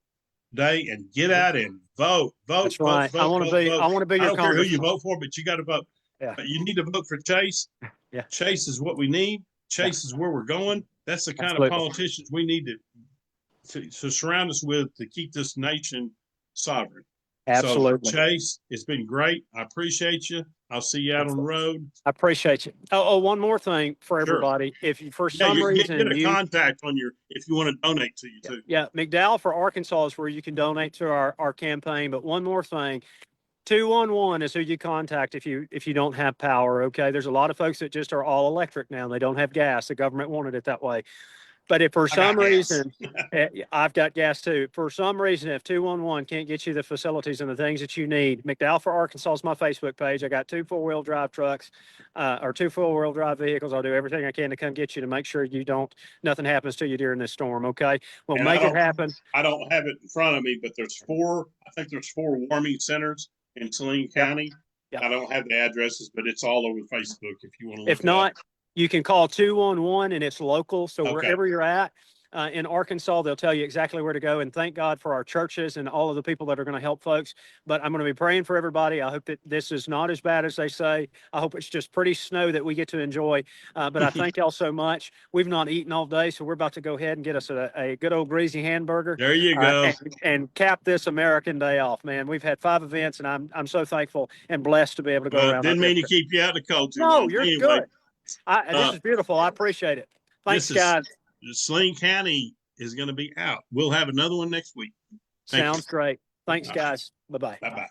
day, and get out and vote. That's right. I want to be your congressman. I don't care who you vote for, but you got to vote. Yeah. But you need to vote for Chase. Yeah. Chase is what we need. Chase is where we're going. That's the kind of politicians we need to surround us with to keep this nation sovereign. Absolutely. So, Chase, it's been great. I appreciate you. I'll see you out on the road. I appreciate you. Oh, one more thing for everybody. Sure. If you, for some reason, get a contact on if you want to donate to you too. Yeah. McDowell for Arkansas is where you can donate to our campaign. But one more thing. 211 is who you contact if you don't have power. Okay. There's a lot of folks that just are all electric now. They don't have gas. The government wanted it that way. But if for some reason, I've got gas too. For some reason, if 211 can't get you the facilities and the things that you need, McDowell for Arkansas is my Facebook page. I got 2 4-wheel drive trucks, or 2 4-wheel drive vehicles. I'll do everything I can to come get you to make sure nothing happens to you during this storm. Okay, we'll make it happen. I don't have it in front of me, but there's 4 warming centers in Saline County. Yep. I don't have the addresses, but it's all over Facebook if you want to look. If not, you can call 211 and it's local. So wherever you're at in Arkansas, they'll tell you exactly where to go. And thank God for our churches and all of the people that are going to help folks. But I'm going to be praying for everybody. I hope that this is not as bad as they say. I hope it's just pretty snow that we get to enjoy. But I thank y'all so much. We've not eaten all day, so we're about to go ahead and get us a good old greasy hamburger. There you go. And cap this American Day off, man. We've had 5 events, and I'm so thankful and blessed to be able to go around. Didn't mean to keep you out of the cold too long. No, you're good. This is beautiful. I appreciate it. Thanks, guys. Saline County is going to be out. We'll have another one next week. Sounds great. Thanks, guys. Bye-bye. Bye-bye.